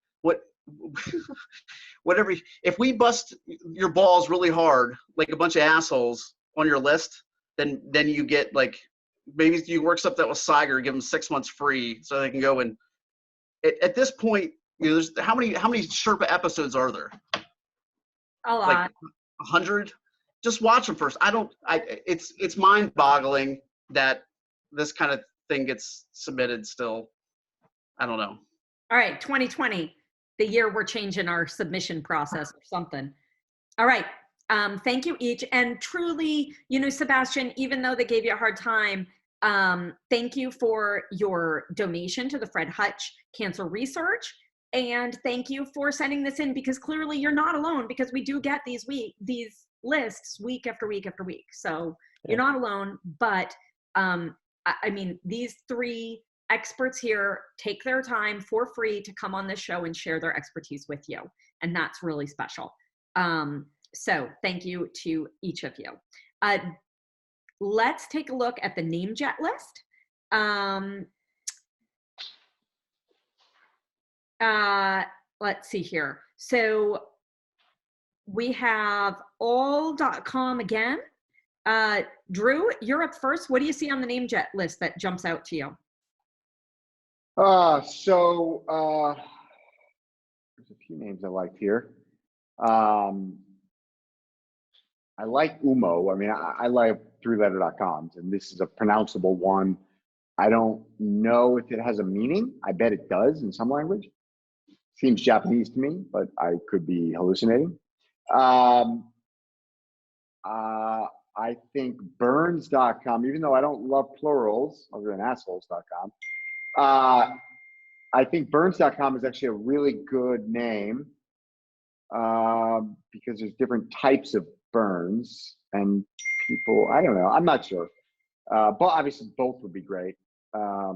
whatever. If we bust your balls really hard, like a bunch of assholes on your list, then you get like, maybe you work something out with Siger, give them 6 months free so they can go and at this point, there's how many Sherpa episodes are there? A lot. Like 100. Just watch them first. It's mind boggling that this kind of thing gets submitted still. I don't know. All right, 2020, the year we're changing our submission process or something. All right, thank you each. And truly, Sebastian, even though they gave you a hard time, thank you for your donation to the Fred Hutch Cancer Research. And thank you for sending this in, because clearly you're not alone, because we do get these lists week after week after week. So you're not alone, but I mean, these 3 experts here take their time for free to come on this show and share their expertise with you. And that's really special. So thank you to each of you. Let's take a look at the NameJet list. Let's see here. So we have all.com again. Drew, you're up first. What do you see on the NameJet list that jumps out to you? There's a few names I liked here. I like Umo. I mean, I like 3letter.coms, and this is a pronounceable one. I don't know if it has a meaning. I bet it does in some language. Seems Japanese to me, but I could be hallucinating. I think Burns.com, even though I don't love plurals other than assholes.com, I think Burns.com is actually a really good name because there's different types of burns and people, I don't know, I'm not sure. But obviously both would be great. I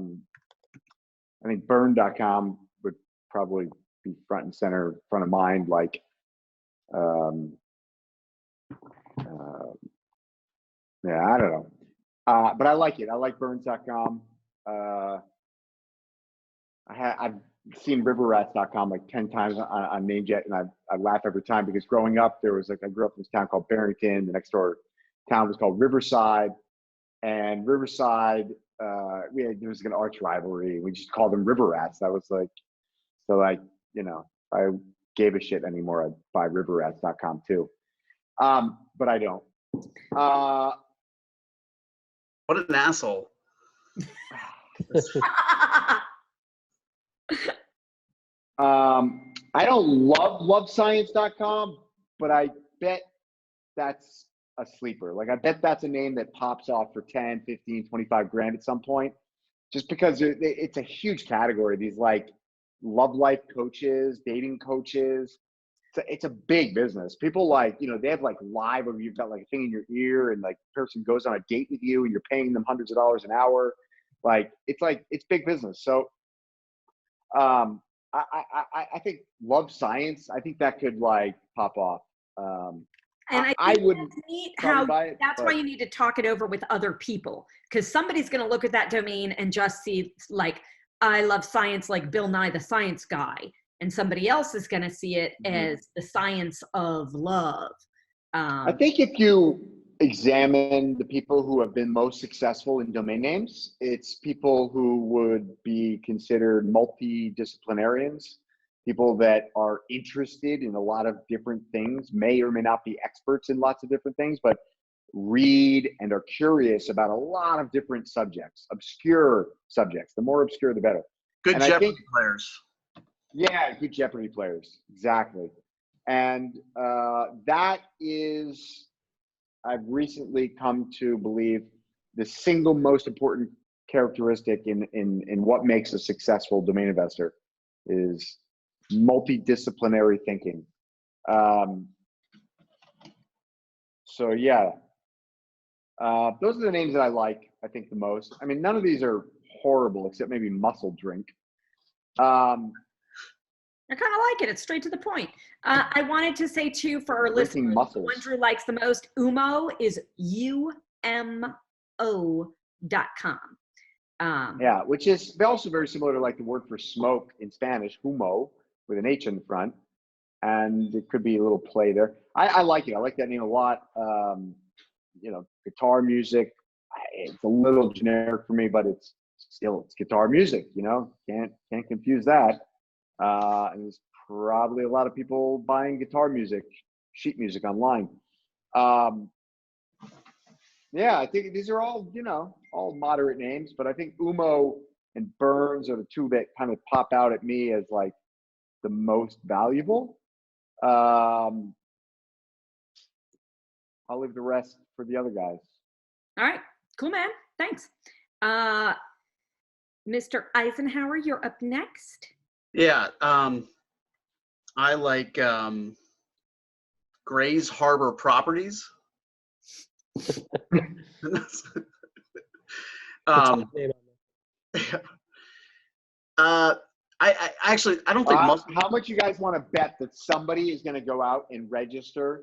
think burn.com would probably be front and center, front of mind, like, yeah, I don't know. But I like it. I like burns.com. I've seen riverrats.com like 10 times on NameJet, and I laugh every time because growing up, I grew up in this town called Barrington. The next door town was called Riverside, and Riverside, there was like an arch rivalry. We just called them River Rats. That was like, so like, if I gave a shit anymore, I'd buy riverrats.com too. But I don't. What an asshole. I don't love lovescience.com, but I bet that's a sleeper. Like, I bet that's a name that pops off for 10, 15, 25 grand at some point, just because it's a huge category. These like love life coaches, dating coaches. It's a big business. People like, they have like live where you've got like a thing in your ear and like the person goes on a date with you and you're paying them hundreds of dollars an hour. It's big business. So, I think Love Science, I think that could like pop off. And I wouldn't neat how that's why you need to talk it over with other people, because somebody's going to look at that domain and just see like, I love science, like Bill Nye the Science Guy, and somebody else is going to see it as the science of love. I think if you examine the people who have been most successful in domain names, it's people who would be considered multidisciplinarians, people that are interested in a lot of different things, may or may not be experts in lots of different things, but read and are curious about a lot of different subjects, obscure subjects. The more obscure, the better. Good Jeopardy players. Yeah, good Jeopardy players. Exactly. And that is, I've recently come to believe, the single most important characteristic in what makes a successful domain investor is multidisciplinary thinking. So yeah, those are the names that I like, I think, the most. I mean, none of these are horrible except maybe Muscle Drink. I kind of like it. It's straight to the point. I wanted to say too, for our listeners, the one Drew likes the most, Umo, is UMO.com. Yeah, which is also very similar to like the word for smoke in Spanish, humo, with an H in the front. And it could be a little play there. I like it. I like that name a lot. Guitar music. It's a little generic for me, but it's guitar music. Can't confuse that. And there's probably a lot of people buying guitar music, sheet music online. Yeah, I think these are all all moderate names, but I think Umo and Burns are the two that kind of pop out at me as like the most valuable. I'll leave the rest for the other guys. All right, cool, man. Thanks. Mr. Eisenhower, you're up next. Yeah, I like Gray's Harbor Properties. I actually don't think how much you guys want to bet that somebody is going to go out and register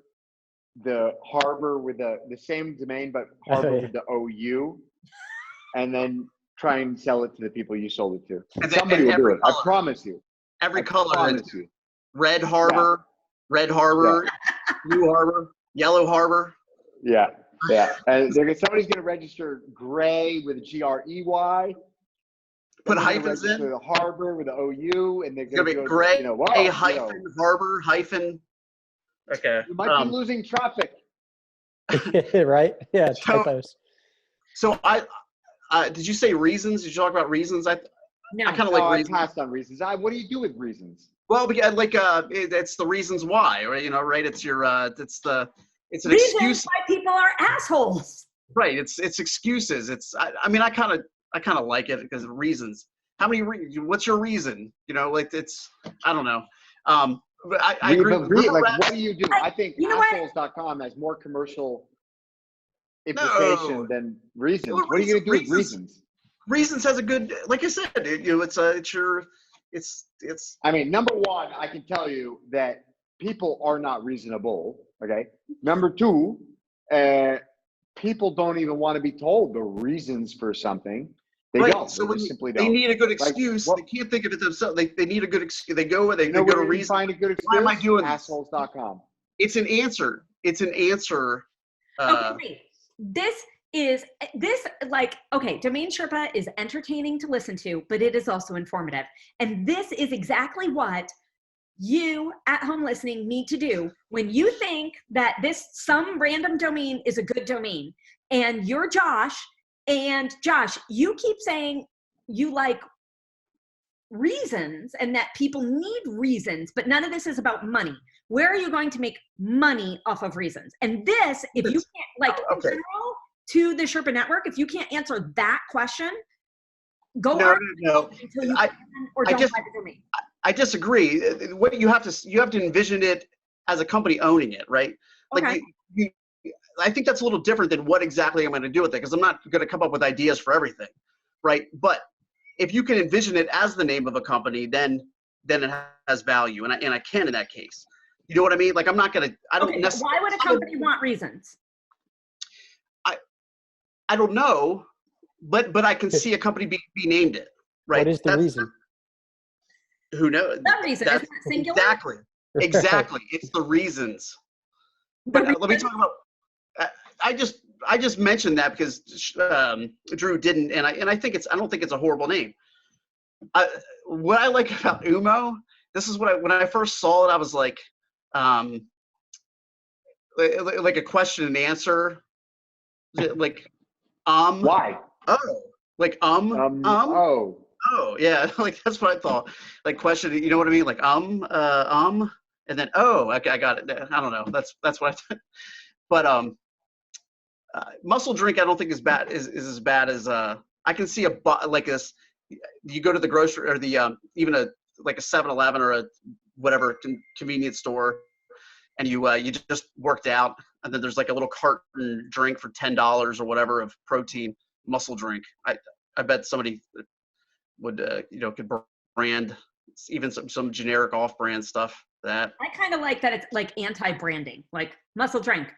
the harbor with the same domain, but harbor with the OU, and then try and sell it to the people you sold it to? Somebody will do it. Color, I promise you. Every color. Red Harbor, Red Harbor, Blue Harbor, Yellow Harbor. Yeah. And somebody's going to register Gray with a Grey. Put hyphens in. The harbor with the OU, and they're going to be Gray, hyphen, harbor, hyphen. Okay. You might be losing traffic. Right? Yeah, typos. So did you say reasons? Did you talk about reasons? I kind of like reasons. I passed on reasons. What do you do with reasons? Well, it's the reasons why, right? Right? It's your it's an reasons excuse. Why people are assholes. Right. It's excuses. I kind of like it because of reasons. What's your reason? It's, I don't know. But I agree. What do you do? I think assholes.com has more commercial implication than reasons. What are you going to do with reasons? Reasons has a good, like I said, I mean, number one, I can tell you that people are not reasonable. Okay. Number two, people don't even want to be told the reasons for something. They don't. So they simply don't. They need a good excuse. They can't think of it themselves. They need a good excuse. They go where they go to reason. Find a good excuse. Why am I doing assholes.com? It's an answer. Okay, DomainSherpa is entertaining to listen to, but it is also informative. And this is exactly what you at home listening need to do when you think that some random domain is a good domain, and you're Josh, and Josh, you keep saying you like reasons and that people need reasons, but none of this is about money. Where are you going to make money off of reasons? And this, if you can't, in general, to the Sherpa network, if you can't answer that question, go on until you can or don't buy the domain. I disagree. What you have to envision it as a company owning it, right? Like I think that's a little different than what exactly I'm going to do with it, because I'm not going to come up with ideas for everything, right? But if you can envision it as the name of a company, then it has value, and I can in that case. You know what I mean? Like I'm not going to. I don't necessarily. Why would a company want reasons? I don't know, but I can see a company be named it, right? What is the reason? Who knows? That reason isn't it singular? Exactly. It's the reasons. But let me talk about. I just mentioned that because Drew didn't, and I think I don't think it's a horrible name. What I like about Umo, this is when I first saw it, I was like a question and answer, like why? Oh, like yeah, like that's what I thought. Like question, you know what I mean? Like and then I got it. I don't know. That's what I thought. But muscle drink, I don't think is as bad as I can see like this. You go to the grocery or the even a 7-Eleven or a whatever convenience store, and you just worked out, and then there's like a little carton drink for $10 or whatever of protein muscle drink. I bet somebody would could brand even some generic off-brand stuff. That I kind of like that it's like anti-branding, like muscle drink.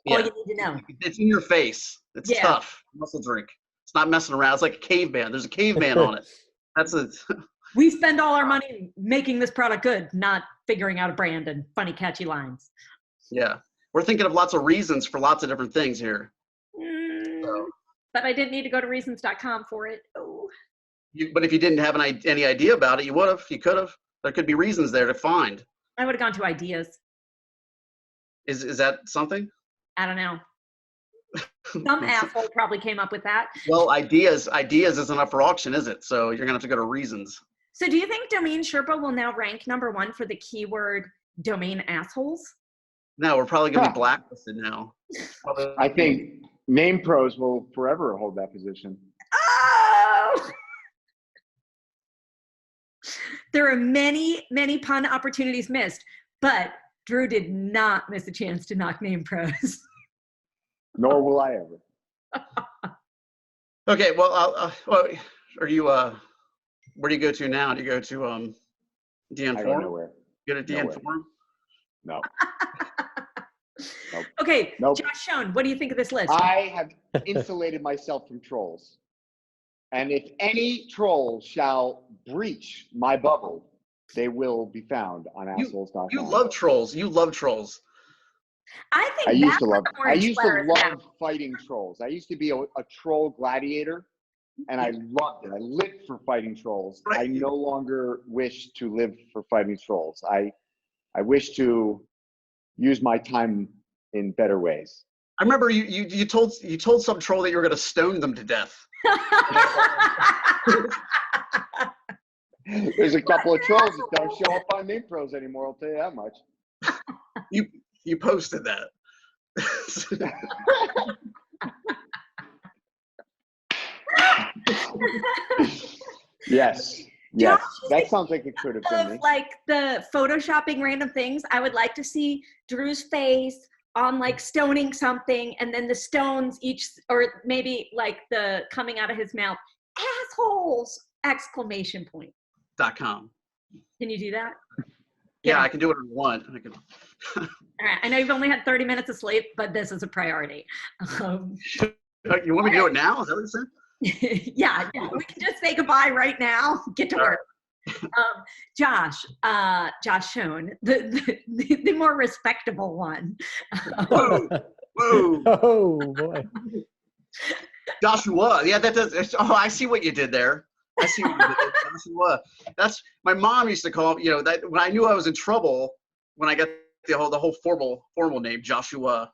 All you need to know. It's in your face. It's tough. Muscle drink. It's not messing around. It's like a caveman. There's a caveman on it. That's a. We spend all our money making this product good, not figuring out a brand and funny, catchy lines. Yeah. We're thinking of lots of reasons for lots of different things here. So. But I didn't need to go to reasons.com for it. Oh. But if you didn't have any idea about it, you would have. You could have. There could be reasons there to find. I would have gone to ideas. Is that something? I don't know. Some asshole probably came up with that. Well, ideas isn't up for auction, is it? So you're going to have to go to reasons. So do you think Domain Sherpa will now rank #1 for the keyword domain assholes? No, we're probably going to be blacklisted now. I think Name Pros will forever hold that position. Oh! There are many, many pun opportunities missed, but Drew did not miss a chance to knock Name Pros. Nor will I ever. Okay, well, are you? Where do you go to now? Do you go to DN I Forum? don't know where. Go to DN Nowhere. Forum? No. Nope. Okay, Nope. Josh Schoen, what do you think of this list? I have insulated myself from trolls. And if any trolls shall breach my bubble, they will be found on assholes.com. You love trolls. You love trolls. I think I used that's to what love. the I orange used sweater to is love about. fighting trolls. I used to be a troll gladiator, and I loved it. I lived for fighting trolls. Right. I no longer wish to live for fighting trolls. I wish to use my time in better ways. I remember you told some troll that you were going to stone them to death. There's a couple of trolls that don't show up on Name Pros anymore. I'll tell you that much. You posted that. Yes. Josh, That sounds like it could have been me. Of like the photoshopping random things, I would like to see Drew's face on like stoning something, and then the stones each, or maybe like the coming out of his mouth, assholes! ! .com. Can you do that? Yeah, I can do what I want. I can. All right. I know you've only had 30 minutes of sleep, but this is a priority. You want me to do it now? Is that what you said? Yeah, we can just say goodbye right now. Get to work. Josh Schoen, the more respectable one. Whoa. Oh boy. Joshua. Yeah, that does. Oh, I see what you did there. I see what you did there. Joshua. That's my mom used to call him, that when I knew I was in trouble, when I got the whole formal name, Joshua.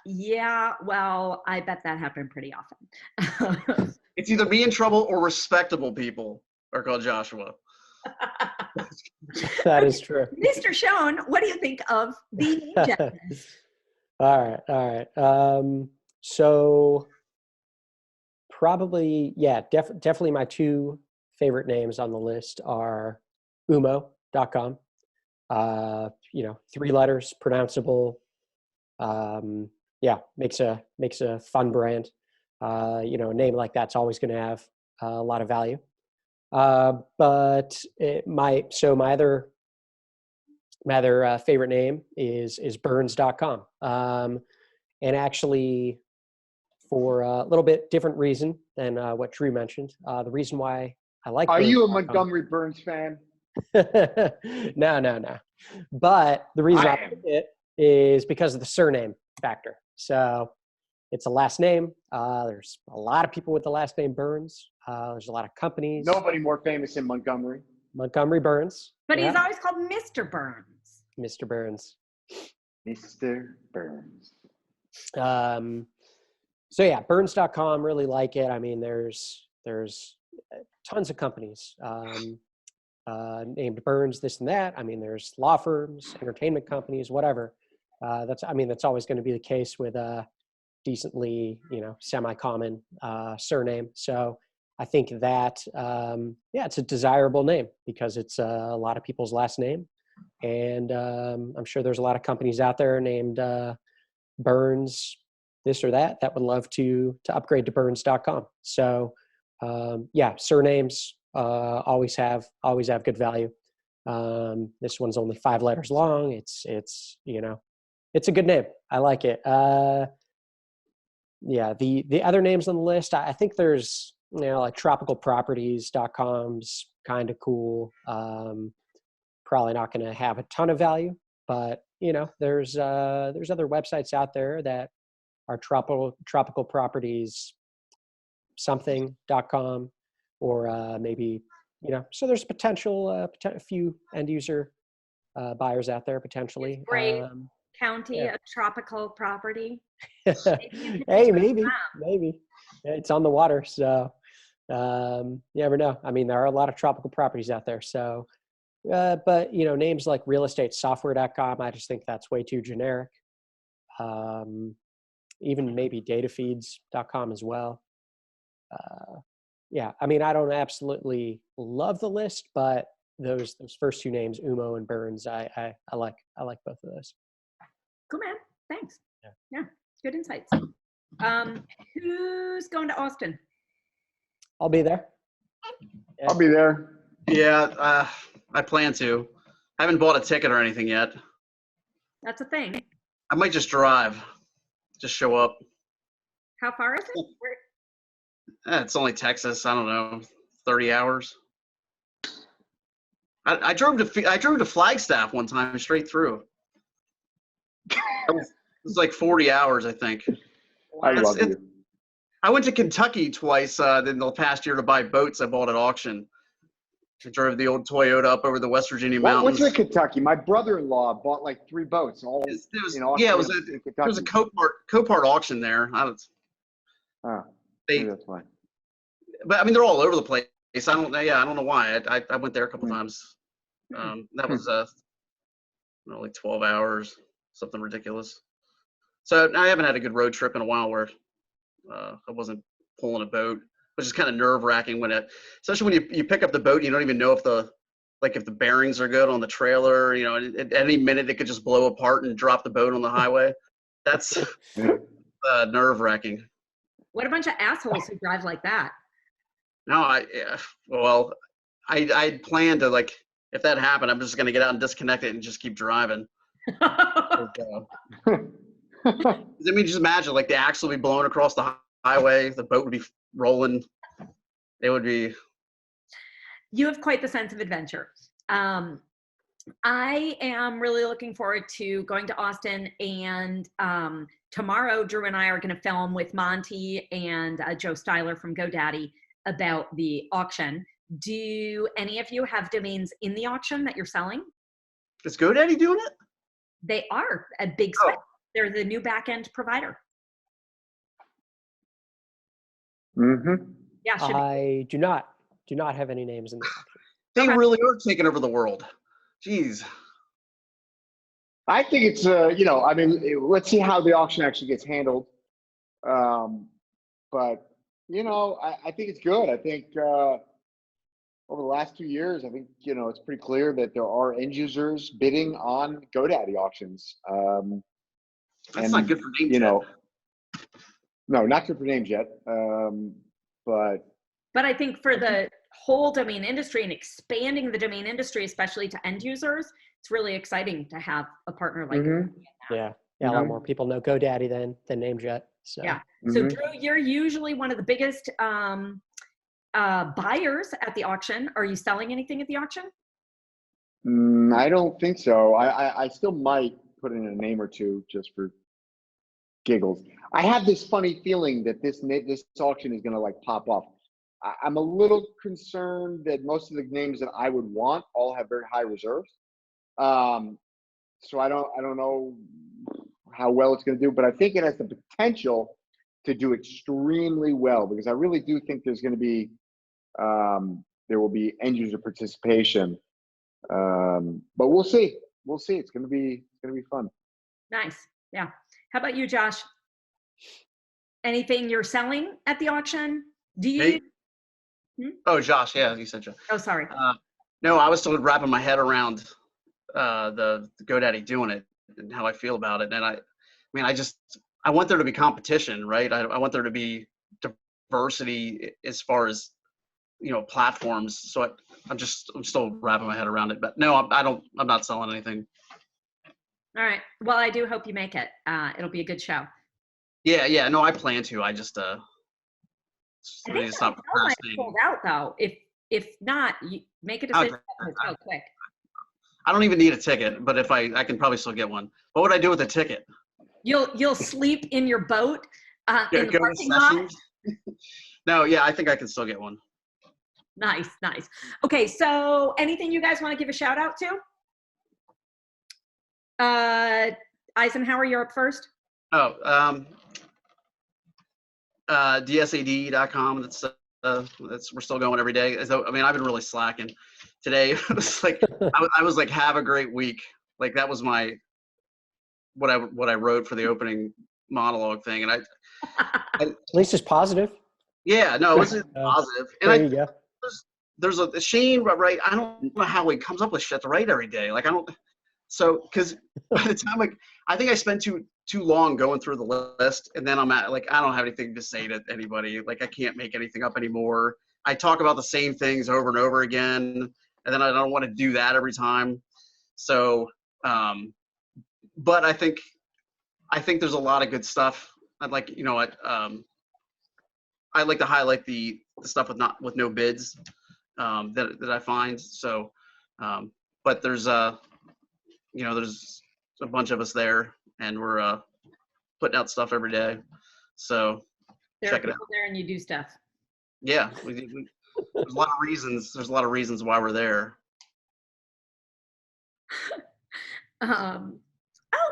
Yeah, well, I bet that happened pretty often. It's either me in trouble or respectable people are called Joshua. That is true. Mr. Schoen, what do you think of the NameJet? All right. So probably, definitely my two favorite names on the list are umo.com. 3 letters, pronounceable. Makes a fun brand. A name like that's always going to have a lot of value. But my other favorite name is burns.com. And actually, for a little bit different reason than what Drew mentioned, the reason why I like. Are you a Burns.com Montgomery Burns fan? No. But the reason I like it is because of the surname factor. So it's a last name. There's a lot of people with the last name Burns. There's a lot of companies. Nobody more famous in Montgomery. Montgomery Burns. But he's always called Mr. Burns. Mr. Burns. Mr. Burns. Burns.com, really like it. I mean, there's tons of companies named Burns, this and that. I mean, there's law firms, entertainment companies, whatever. That's always going to be the case with a decently, semi-common surname. So I think that, it's a desirable name because it's a lot of people's last name. And I'm sure there's a lot of companies out there named Burns, this or that would love to upgrade to burns.com. So surnames always have good value. This one's only 5 letters long. It's a good name. I like it. yeah, the other names on the list, I think there's, like tropicalproperties.com's kind of cool. Probably not going to have a ton of value, but there's other websites out there that are tropical properties something.com, or maybe, so there's potential, a few end user buyers out there potentially. Great county, yeah. a tropical property. Hey, maybe it's on the water, so you never know. I mean, there are a lot of tropical properties out there, so but names like realestatesoftware.com, I just think that's way too generic. Even maybe datafeeds.com as well. Yeah, I mean, I don't absolutely love the list, but those first two names, Umo and Burns, I like both of those. Cool, man. Thanks. Yeah. Good insights. Who's going to Austin? I'll be there. Yeah. I'll be there. Yeah, I plan to. I haven't bought a ticket or anything yet. That's a thing. I might just drive, just show up. How far is it? It's only Texas. I don't know, 30 hours. I drove to Flagstaff one time straight through. It was like 40 hours, I think. I love you. I went to Kentucky twice in the past year to buy boats I bought at auction. I drove the old Toyota up over the West Virginia mountains. What's in Kentucky? My brother-in-law bought like 3 boats. It was a Copart auction there. Maybe that's why. But I mean, they're all over the place. I don't know why. I went there a couple times. That was like 12 hours, something ridiculous. So I haven't had a good road trip in a while where I wasn't pulling a boat, which is kind of nerve-wracking especially when you pick up the boat, you don't even know if the bearings are good on the trailer. At any minute it could just blow apart and drop the boat on the highway. That's nerve-wracking. What a bunch of assholes who drive like that. No, I planned to, like, if that happened, I'm just going to get out and disconnect it and just keep driving. I mean, just imagine, like, the axle would be blowing across the highway, the boat would be rolling. It would be. You have quite the sense of adventure. I am really looking forward to going to Austin, and tomorrow Drew and I are going to film with Monty and Joe Styler from GoDaddy about the auction. Do any of you have domains in the auction that you're selling? Is GoDaddy doing it? They are a big spec. They're the new back-end provider. Mm-hmm. Yeah, I do not have any names in the auction. They really are taking over the world. Jeez. I think it's I mean, let's see how the auction actually gets handled. But I think it's good. I think over the last 2 years, I think it's pretty clear that there are end users bidding on GoDaddy auctions. That's not good for NameJet. No, not good for NameJet. But I think for the whole domain industry and expanding the domain industry, especially to end users, it's really exciting to have a partner like GoDaddy. Yeah, a lot more people know GoDaddy than NameJet. So. Yeah. So Drew, you're usually one of the biggest buyers at the auction. Are you selling anything at the auction? I don't think so. I still might put in a name or two just for giggles. I have this funny feeling that this auction is going to like pop off. I'm a little concerned that most of the names that I would want all have very high reserves. So I don't know how well it's going to do, but I think it has the potential to do extremely well, because I really do think there's going to be there will be end user participation. But we'll see. We'll see. It's going to be fun. Nice. Yeah. How about you, Josh? Anything you're selling at the auction? Do you? Oh, Josh. Yeah, you said Josh. Oh, sorry. No, I was still wrapping my head around the GoDaddy doing it and how I feel about it. And I want there to be competition, right? I want there to be diversity as far as platforms. So I'm still wrapping my head around it. But no, I'm not selling anything. All right. Well, I do hope you make it. It'll be a good show. Yeah. No, I plan to. I just I need think to stop the hotel might have procrastinating. sold out though. If not, you make a decision. Let's go quick. I don't even need a ticket, but if I can probably still get one. What would I do with a ticket? You'll sleep in your boat in the Go to parking lot. sessions? No, yeah, I think I can still get one. Nice. Okay, so anything you guys want to give a shout out to? Eisenhower, you're up first. Oh, dsad.com. That's we're still going every day. So, I mean, I've been really slacking. Today it was like I was like, have a great week. Like that was what I wrote for the opening monologue thing, and At least it's positive. yeah, no, it was positive. And There you go. there's a Shane, right? I don't know how he comes up with shit to write every day. Like I don't. So, because by the time I think I spent too long going through the list, and then I'm at like I don't have anything to say to anybody. Like I can't make anything up anymore. I talk about the same things over and over again, and then I don't want to do that every time. So, but I think there's a lot of good stuff. I'd like I'd like to highlight the stuff with no bids that I find. So, but there's there's a bunch of us there, and we're putting out stuff every day. So check it out. There and you do stuff. Yeah, there's a lot of reasons. There's a lot of reasons why we're there.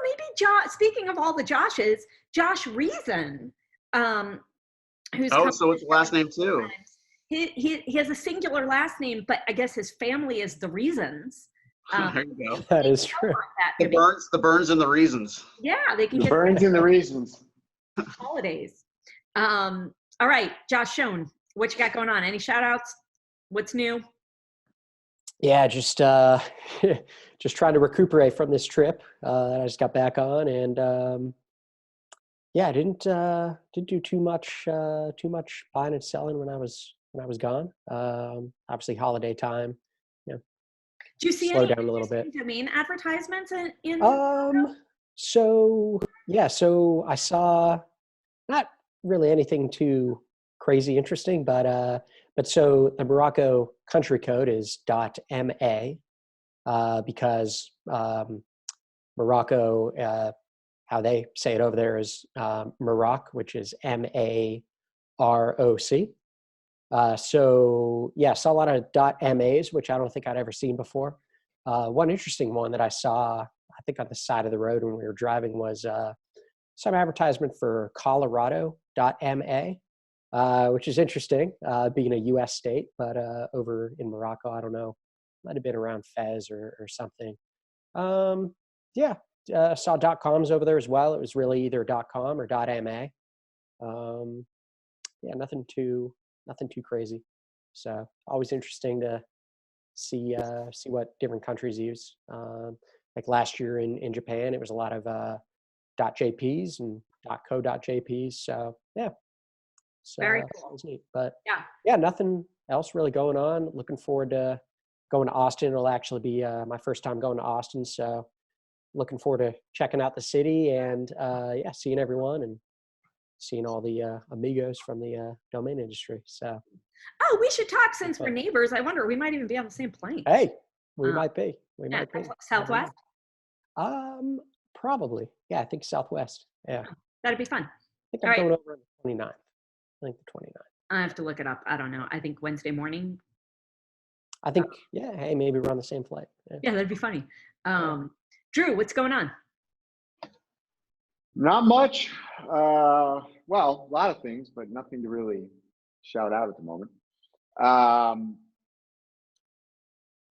Maybe Josh. Speaking of all the Joshes, Josh Reason, who's so it's the last name too. He has a singular last name, but I guess his family is the Reasons. There you go. That is true. The Burns and the Reasons. Yeah, they can The get Burns and the Reasons. holidays. All right, Josh Schoen, what you got going on? Any shout outs? What's new? Yeah, just just trying to recuperate from this trip that I just got back on, and yeah, I didn't do too much buying and selling when I was gone. Obviously, holiday time. Do you see slow any down a little bit. domain advertisements in So I saw not really anything too crazy interesting, but so the Morocco country code is .ma because Morocco, how they say it over there is Maroc, which is MAROC. So yeah, saw a lot of .mas, which I don't think I'd ever seen before. One interesting one that I saw, I think on the side of the road when we were driving, was some advertisement for Colorado.ma, which is interesting, being a U.S. state, but over in Morocco, I don't know, might have been around Fez or something. Yeah, saw .coms over there as well. It was really either .com or .ma. Yeah, nothing too crazy. So always interesting to see what different countries use. Like last year in Japan, it was a lot of .jps and .co.jps. So yeah, so very that cool. was neat. But yeah, nothing else really going on. Looking forward to going to Austin. It'll actually be my first time going to Austin. So looking forward to checking out the city and yeah, seeing everyone and seeing all the amigos from the domain industry. So, we should talk since we're neighbors. I wonder, we might even be on the same plane. Hey, we might be. We might be. Southwest? Probably. Yeah, I think Southwest. Yeah. That'd be fun. I think I'm going over on the 29th. I think the 29th. I have to look it up. I don't know. I think Wednesday morning. I think, yeah, hey, maybe we're on the same flight. Yeah, that'd be funny. Drew, what's going on? Not much. Well, a lot of things, but nothing to really shout out at the moment.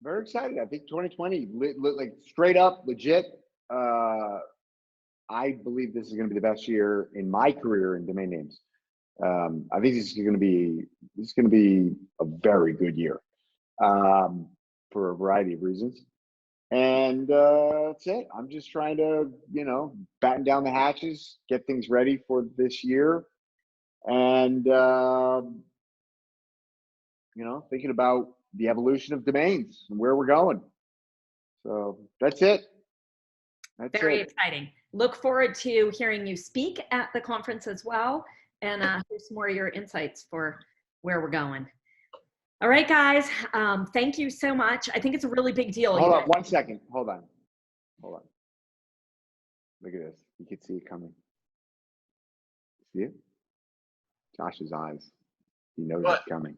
Very excited. I think 2020, like straight up, legit. I believe this is going to be the best year in my career in domain names. I think this is going to be a very good year for a variety of reasons. And that's it. I'm just trying to, batten down the hatches, get things ready for this year, and thinking about the evolution of domains and where we're going. So that's it. That's Very it. exciting. Look forward to hearing you speak at the conference as well. And here's some more of your insights for where we're going. All right, guys. Thank you so much. I think it's a really big deal. Hold on 1 second. Hold on. Look at this. You can see it coming. See it? Josh's eyes. He knows What? it's coming.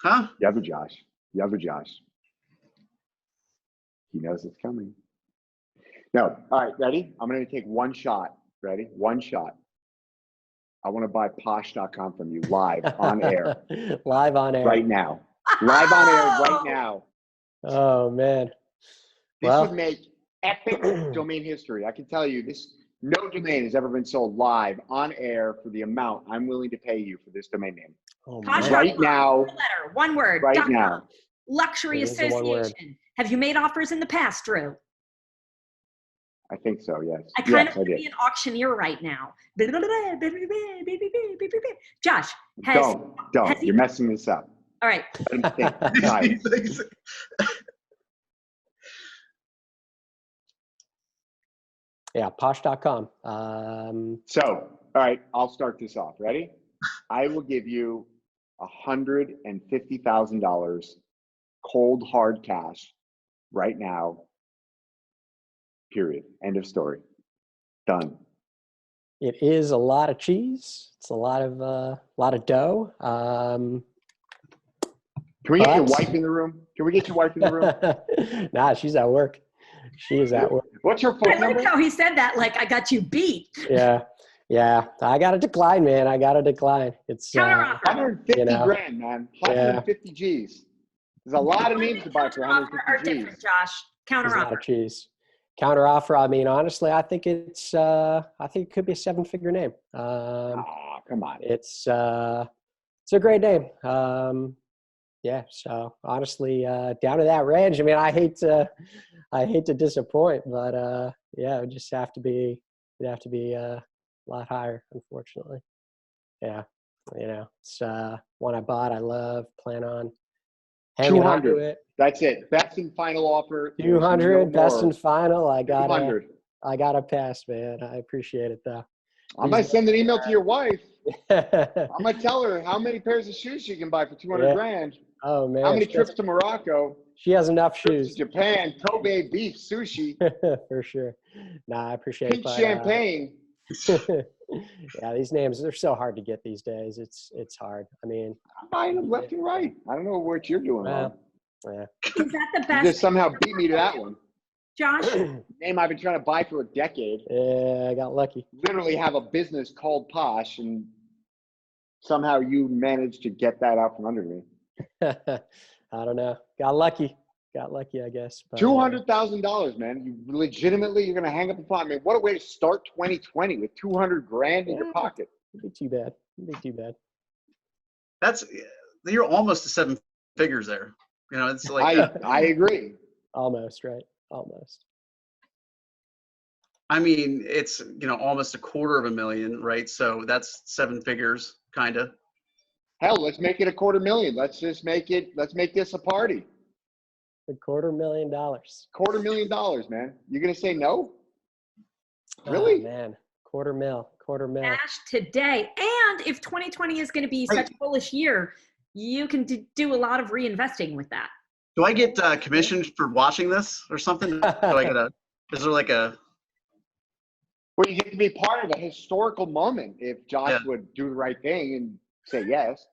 Huh? The other Josh. He knows it's coming. No. All right, ready? I'm going to take one shot. Ready? One shot. I want to buy posh.com from you live on air. Live on air. Right now. Live on air right now. Oh, man. This would make epic domain history. I can tell you this. No domain has ever been sold live on air for the amount I'm willing to pay you for this domain name. Oh, Posh. man. Right now. Letter, one word. Right .com. now. Luxury It is the one word. Association. Have you made offers in the past, Drew? I think so, yes. I kind Yes, of want to did. be an auctioneer right now. Josh, has Don't. he- You're messing this up. all right. Let him think. Guys, Yeah, posh.com. so, all right, I'll start this off. Ready? I will give you $150,000 cold hard cash right now. Period. End of story. Done. It is a lot of cheese. It's a lot of dough. Can we get your wife in the room? Can we get your wife in the room? Nah, she's at work. She is at work. What's her I phone like number? how he said that like I got you beat. Yeah. I got to decline, man. I got to decline. It's Counteroffer. 150 You know. grand, man. 150 G's. There's a lot of names to buy for Counteroffer are 150 different, G's. Josh. there's a lot Counteroffer. of cheese. Counteroffer. I mean, honestly, I think it could be a 7-figure name. Oh, come on. It's a great name. Yeah. So honestly, down to that range. I mean, I hate to disappoint, but yeah, it would just have to be. It'd have to be a lot higher, unfortunately. Yeah. It's one I bought. I love. Plan on hanging on to 200. it. That's it. Best and final offer. There's 200, no best more. and final. I gotta 200. pass, man. I appreciate it though. I'm gonna send an email to your wife. Yeah. I'm gonna tell her how many pairs of shoes she can buy for 200 grand. Oh man. How many she trips has, to Morocco? she has enough Trips to shoes. Japan, Kobe beef, sushi, For sure. Nah, I appreciate pink it. But, champagne. yeah, these names, they're so hard to get these days. It's hard. I mean, I'm buying them left and right. I don't know what you're doing wrong. yeah. Is that the You best? just somehow beat me to that one. Josh, Name I've been trying to buy for a decade. Yeah, I got lucky. Literally have a business called Posh, and somehow you managed to get that out from under me. I don't know. Got lucky, I guess. But, $200,000, man. You legitimately, you're gonna hang up the phone. I mean, what a way to start 2020 with 200 grand in your Yeah. pocket. It'd be too bad. You're almost to 7 figures there. You know, it's like I agree. Almost, right? Almost. I mean, it's, you know, almost $250,000, right? So that's 7 figures, kind of. Hell, let's make it $250,000. Let's make this a party. $250,000. $250,000, man. You're gonna say no? Oh, Really? man, quarter mil. cash today. And if 2020 is going to be such a bullish year, you can do a lot of reinvesting with that. Do I get commissioned for watching this or something? Is there like a? Well, you get to be part of a historical moment if Josh would do the right thing and say yes.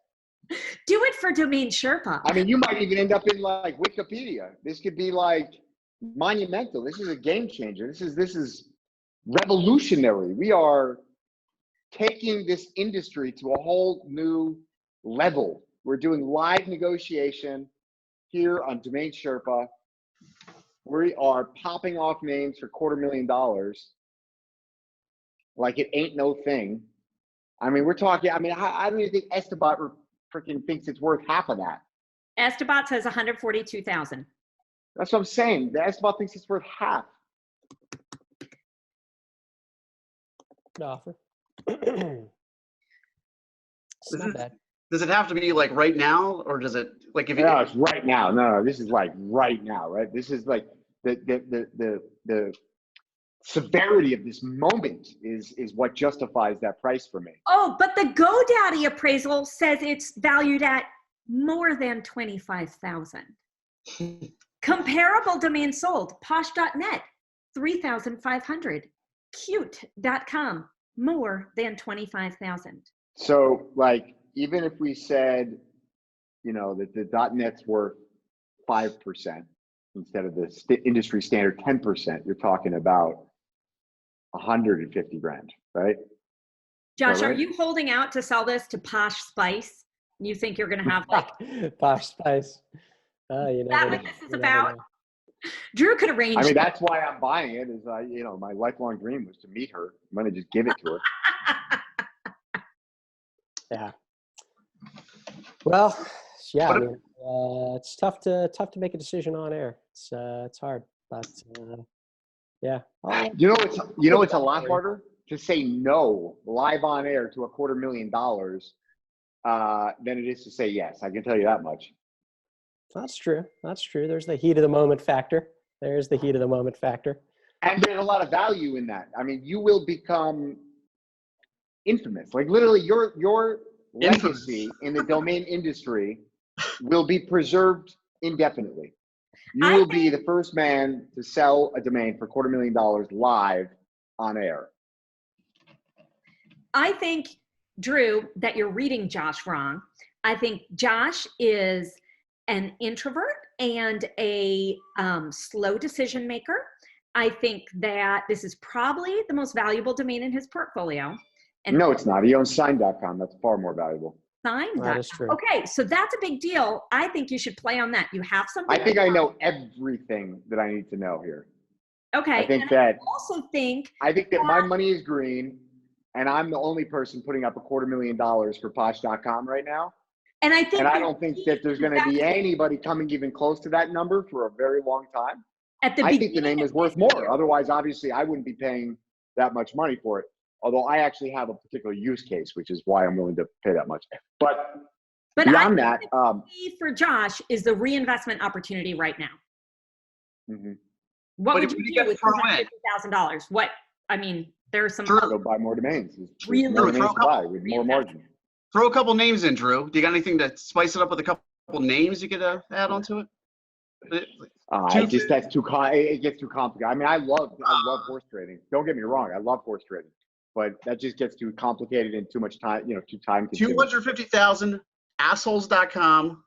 Do it for DomainSherpa. I mean, you might even end up in like Wikipedia. This could be like monumental. This is a game changer. This is revolutionary. We are taking this industry to a whole new level. We're doing live negotiation here on DomainSherpa. We are popping off names for $250,000 like it ain't no thing. I mean, we're talking, I don't even think Esteban freaking thinks it's worth half of that. Esteban says 142,000. That's what I'm saying. The Esteban thinks it's worth half. Good offer. It's not bad. Does it have to be like right now, or does it like if? No, it's right now. No, this is like right now, right? This is like the severity of this moment is what justifies that price for me. Oh, but the GoDaddy appraisal says it's valued at more than 25,000. Comparable domain sold, posh.net, 3,500. Cute.com, more than 25,000. So like, even if we said, you know, that the .net's worth 5% instead of the industry standard 10%, you're talking about 150 grand, right? Josh, right? are you holding out to sell this to Posh Spice? You think you're going to have like Posh Spice. You that never what know. this is You never about? know. Drew could arrange. I mean, that's why I'm buying it. Is you know, my lifelong dream was to meet her. I'm gonna just give it to her. Yeah. Well, yeah. I mean, it's tough to make a decision on air. It's hard, but yeah. You know, it's a lot harder to say no live on air to $250,000 than it is to say yes. I can tell you that much. That's true. That's true. There's the heat of the moment factor. There's the heat of the moment factor. And there's a lot of value in that. I mean, you will become infamous. Like literally your legacy in the domain industry will be preserved indefinitely. You will be the first man to sell a domain for $250,000 live on air. I think, Drew, that you're reading Josh wrong. I think Josh is an introvert and a slow decision maker. I think that this is probably the most valuable domain in his portfolio. And no, it's not. He owns sign.com. That's far more valuable. Sign.com. That is true. Okay, so that's a big deal. I think you should play on that. You have something. I think I know everything that I need to know here. Okay. I think and that. I also think. I think that my money is green, and I'm the only person putting up $250,000 for Posh.com right now. And I think. And I don't think that there's going to be anybody coming even close to that number for a very long time. I think the name is worth more. Otherwise, obviously, I wouldn't be paying that much money for it. Although I actually have a particular use case, which is why I'm willing to pay that much. But beyond that, the key for Josh is the reinvestment opportunity right now. Mm-hmm. What would you do with $250,000? What, I mean, there's some. Go buy more domains. Really? More domains to buy with more margin. Throw a couple names in, Drew. Do you got anything to spice it up with a couple names you could add onto it? It just gets too complicated. I mean, I love horse trading. Don't get me wrong, I love horse trading, but that just gets too complicated and too much time. Too time consuming. 250,000 assholes.com.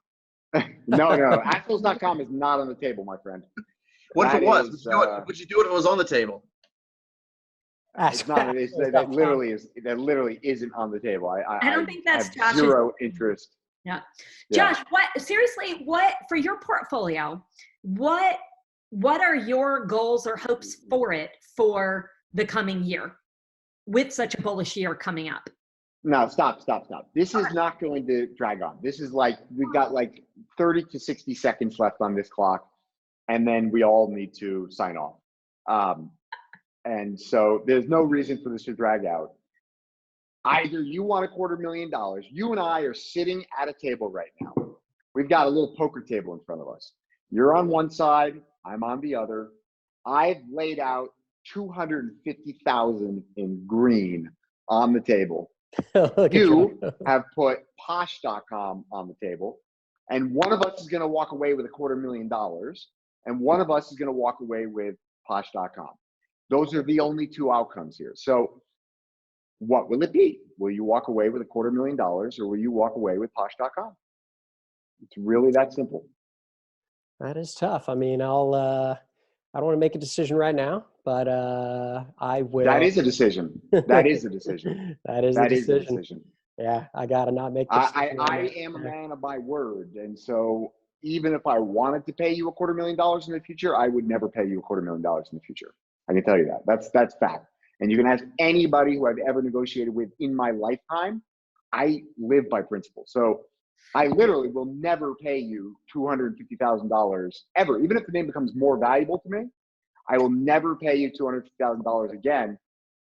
No, assholes.com is not on the table, my friend. What if it was? Would you do it if it was on the table? It's not. That literally isn't on the table. I don't think that's Josh's zero interest. Yeah. Josh, what for your portfolio, what are your goals or hopes for it for the coming year with such a bullish year coming up? No, stop. This is not going to drag on. This is like, we've got like 30 to 60 seconds left on this clock, and then we all need to sign off. And so there's no reason for this to drag out. Either you want $250,000. You and I are sitting at a table right now. We've got a little poker table in front of us. You're on one side, I'm on the other. I've laid out $250,000 in green on the table. You have put Posh.com on the table, and one of us is going to walk away with $250,000, and one of us is going to walk away with Posh.com. Those are the only two outcomes here. So what will it be? Will you walk away with $250,000, or will you walk away with Posh.com? It's really that simple. That is tough. I mean, I don't want to make a decision right now, but I will. That is a decision. That is a decision. That is a decision. Yeah, I got to not make the decision. I am a man of my word. And so even if I wanted to pay you $250,000 in the future, I would never pay you $250,000 in the future. I can tell you that. That's fact. And you can ask anybody who I've ever negotiated with in my lifetime. I live by principle. So I literally will never pay you $250,000 ever. Even if the name becomes more valuable to me, I will never pay you $250,000 again,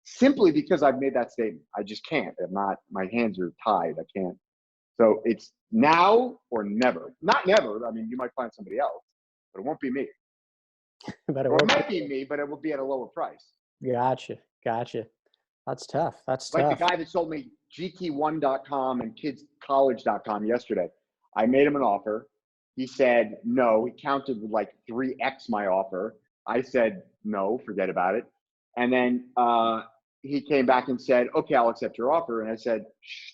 simply because I've made that statement. I just can't. My hands are tied. I can't. So it's now or never. Not never. I mean, you might find somebody else, but it won't be me. It might be me, but it will be at a lower price. Gotcha. That's tough. That's Like tough. the guy that sold me gt1.com and kidscollege.com yesterday. I made him an offer. He said no. He counted with like 3x my offer. I said no, forget about it. And then he came back and said, okay, I'll accept your offer. And I said,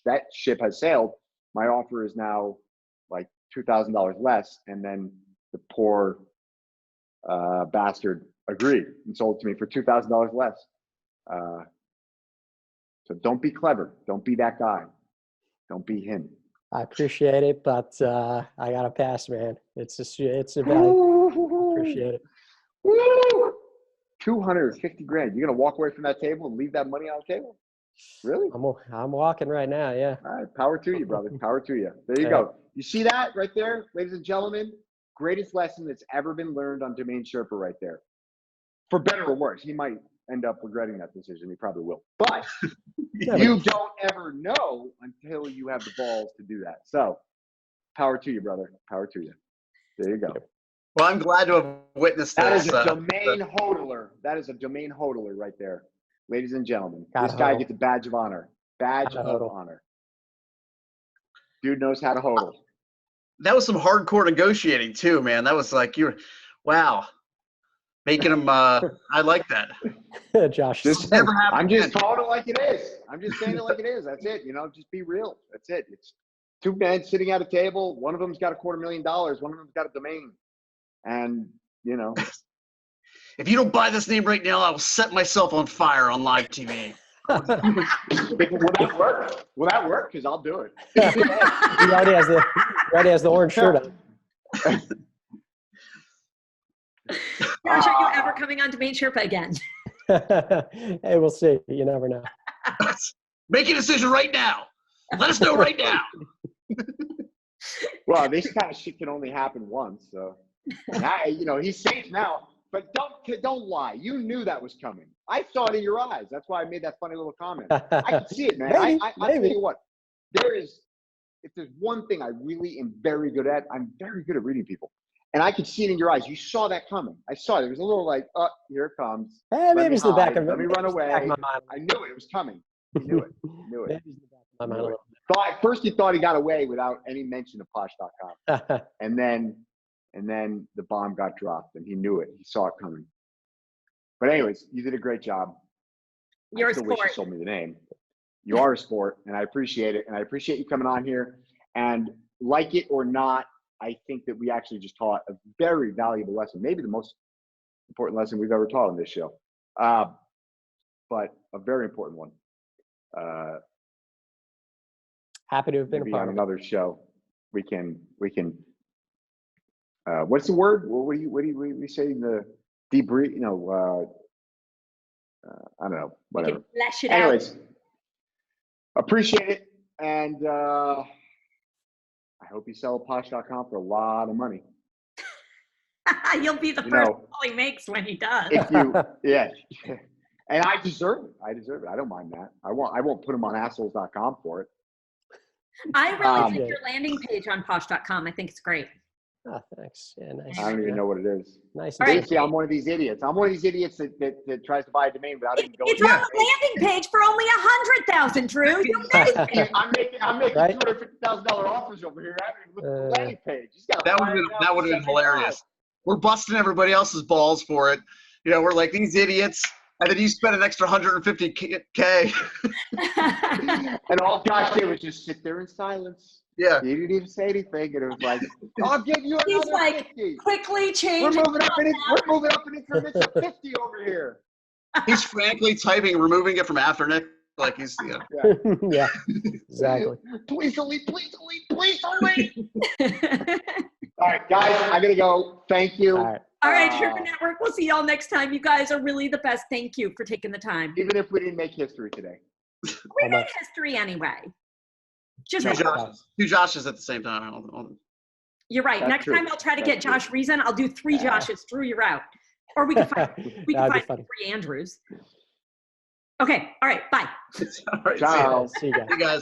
that ship has sailed. My offer is now like $2,000 less. And then the poor bastard agreed and sold it to me for $2,000 less. So don't be clever. Don't be that guy. Don't be him. I appreciate it, but I gotta pass, man. It's about appreciate it. Woo! 250 grand. You're gonna walk away from that table and leave that money on the table? Really? I'm walking right now. Yeah. All right. Power to you, brother. Power to you. There you go. You see that right there, ladies and gentlemen? Greatest lesson that's ever been learned on DomainSherpa right there. For better or worse. He might end up regretting that decision. He probably will. But you don't ever know until you have the balls to do that. So power to you, brother. Power to you. There you go. Well, I'm glad to have witnessed That this. is a domain hodler. That is a domain hodler right there. Ladies and gentlemen, this guy gets a badge of honor. Badge of honor. Dude knows how to hodl. That was some hardcore negotiating too, man. That was like wow. Making him I like that. Josh. Never happened. I'm just calling it like it is. I'm just saying it like it is. That's it. Just be real. That's it. It's two men sitting at a table. One of them's got $250,000. One of them's got a domain. And if you don't buy this name right now, I will set myself on fire on live TV. Will that work? Will that work? Because I'll do it. He already has the orange shirt on. Josh, are you ever coming on DomainSherpa again? Hey, we'll see. You never know. Make a decision right now. Let us know right now. Well, this kind of shit can only happen once. So, he's safe now. But don't lie. You knew that was coming. I saw it in your eyes. That's why I made that funny little comment. I can see it, man. I'll tell you what. If there's one thing I really am very good at, I'm very good at reading people. And I could see it in your eyes. You saw that coming. I saw it. It was a little like, oh, here it comes. Maybe it's the back of Let me run away. Back of my mind. I knew it was coming. I knew it. Maybe it's the back of my mind a little bit. At first, he thought he got away without any mention of Posh.com. and then the bomb got dropped, and he knew it. He saw it coming. But anyways, you did a great job. You're I still wish you sold me the name. You are a sport, and I appreciate it. And I appreciate you coming on here. And like it or not, I think that we actually just taught a very valuable lesson, maybe the most important lesson we've ever taught on this show, but a very important one. Happy to have been a part on of another show. We can. What's the word? What do we say? The debrief? I don't know. Whatever. Flesh it Anyways, appreciate it, and I hope you sell Posh.com for a lot of money. You'll be the first call he makes when he does. Yeah. And I deserve it. I don't mind that. I won't put him on assholes.com for it. I really like your landing page on Posh.com. I think it's great. Oh, thanks. Yeah, nice. I don't even know what it is. Nice. See, I'm one of these idiots. I'm one of these idiots that tries to buy a domain without even going. It's on the landing page for only 100,000, Drew. You're amazing. I'm making Right? $250,000 offers over here. I haven't even looked at the landing page. That would have been hilarious. We're busting everybody else's balls for it. We're like these idiots. And then you spent an extra $150K. And all Josh did was just sit there in silence. Yeah. He didn't even say anything. And it was like, I'll give you another He's like, 50. quickly change. We're moving up in increments of 50 over here. He's frankly typing, removing it from Afternic. Like he's, Yeah, exactly. Please delete. All right, guys, I got to go. Thank you. All right, Sherpa Network. We'll see y'all next time. You guys are really the best. Thank you for taking the time. Even if we didn't make history today. We made history anyway. Just two Joshes at the same time. You're right. That's Next true. time I'll try to get Josh Reason. I'll do 3 Joshes. Drew, you're out. Or we can find 3 Andrews. Okay. All right. Bye. All right, Ciao. See you guys. See you guys.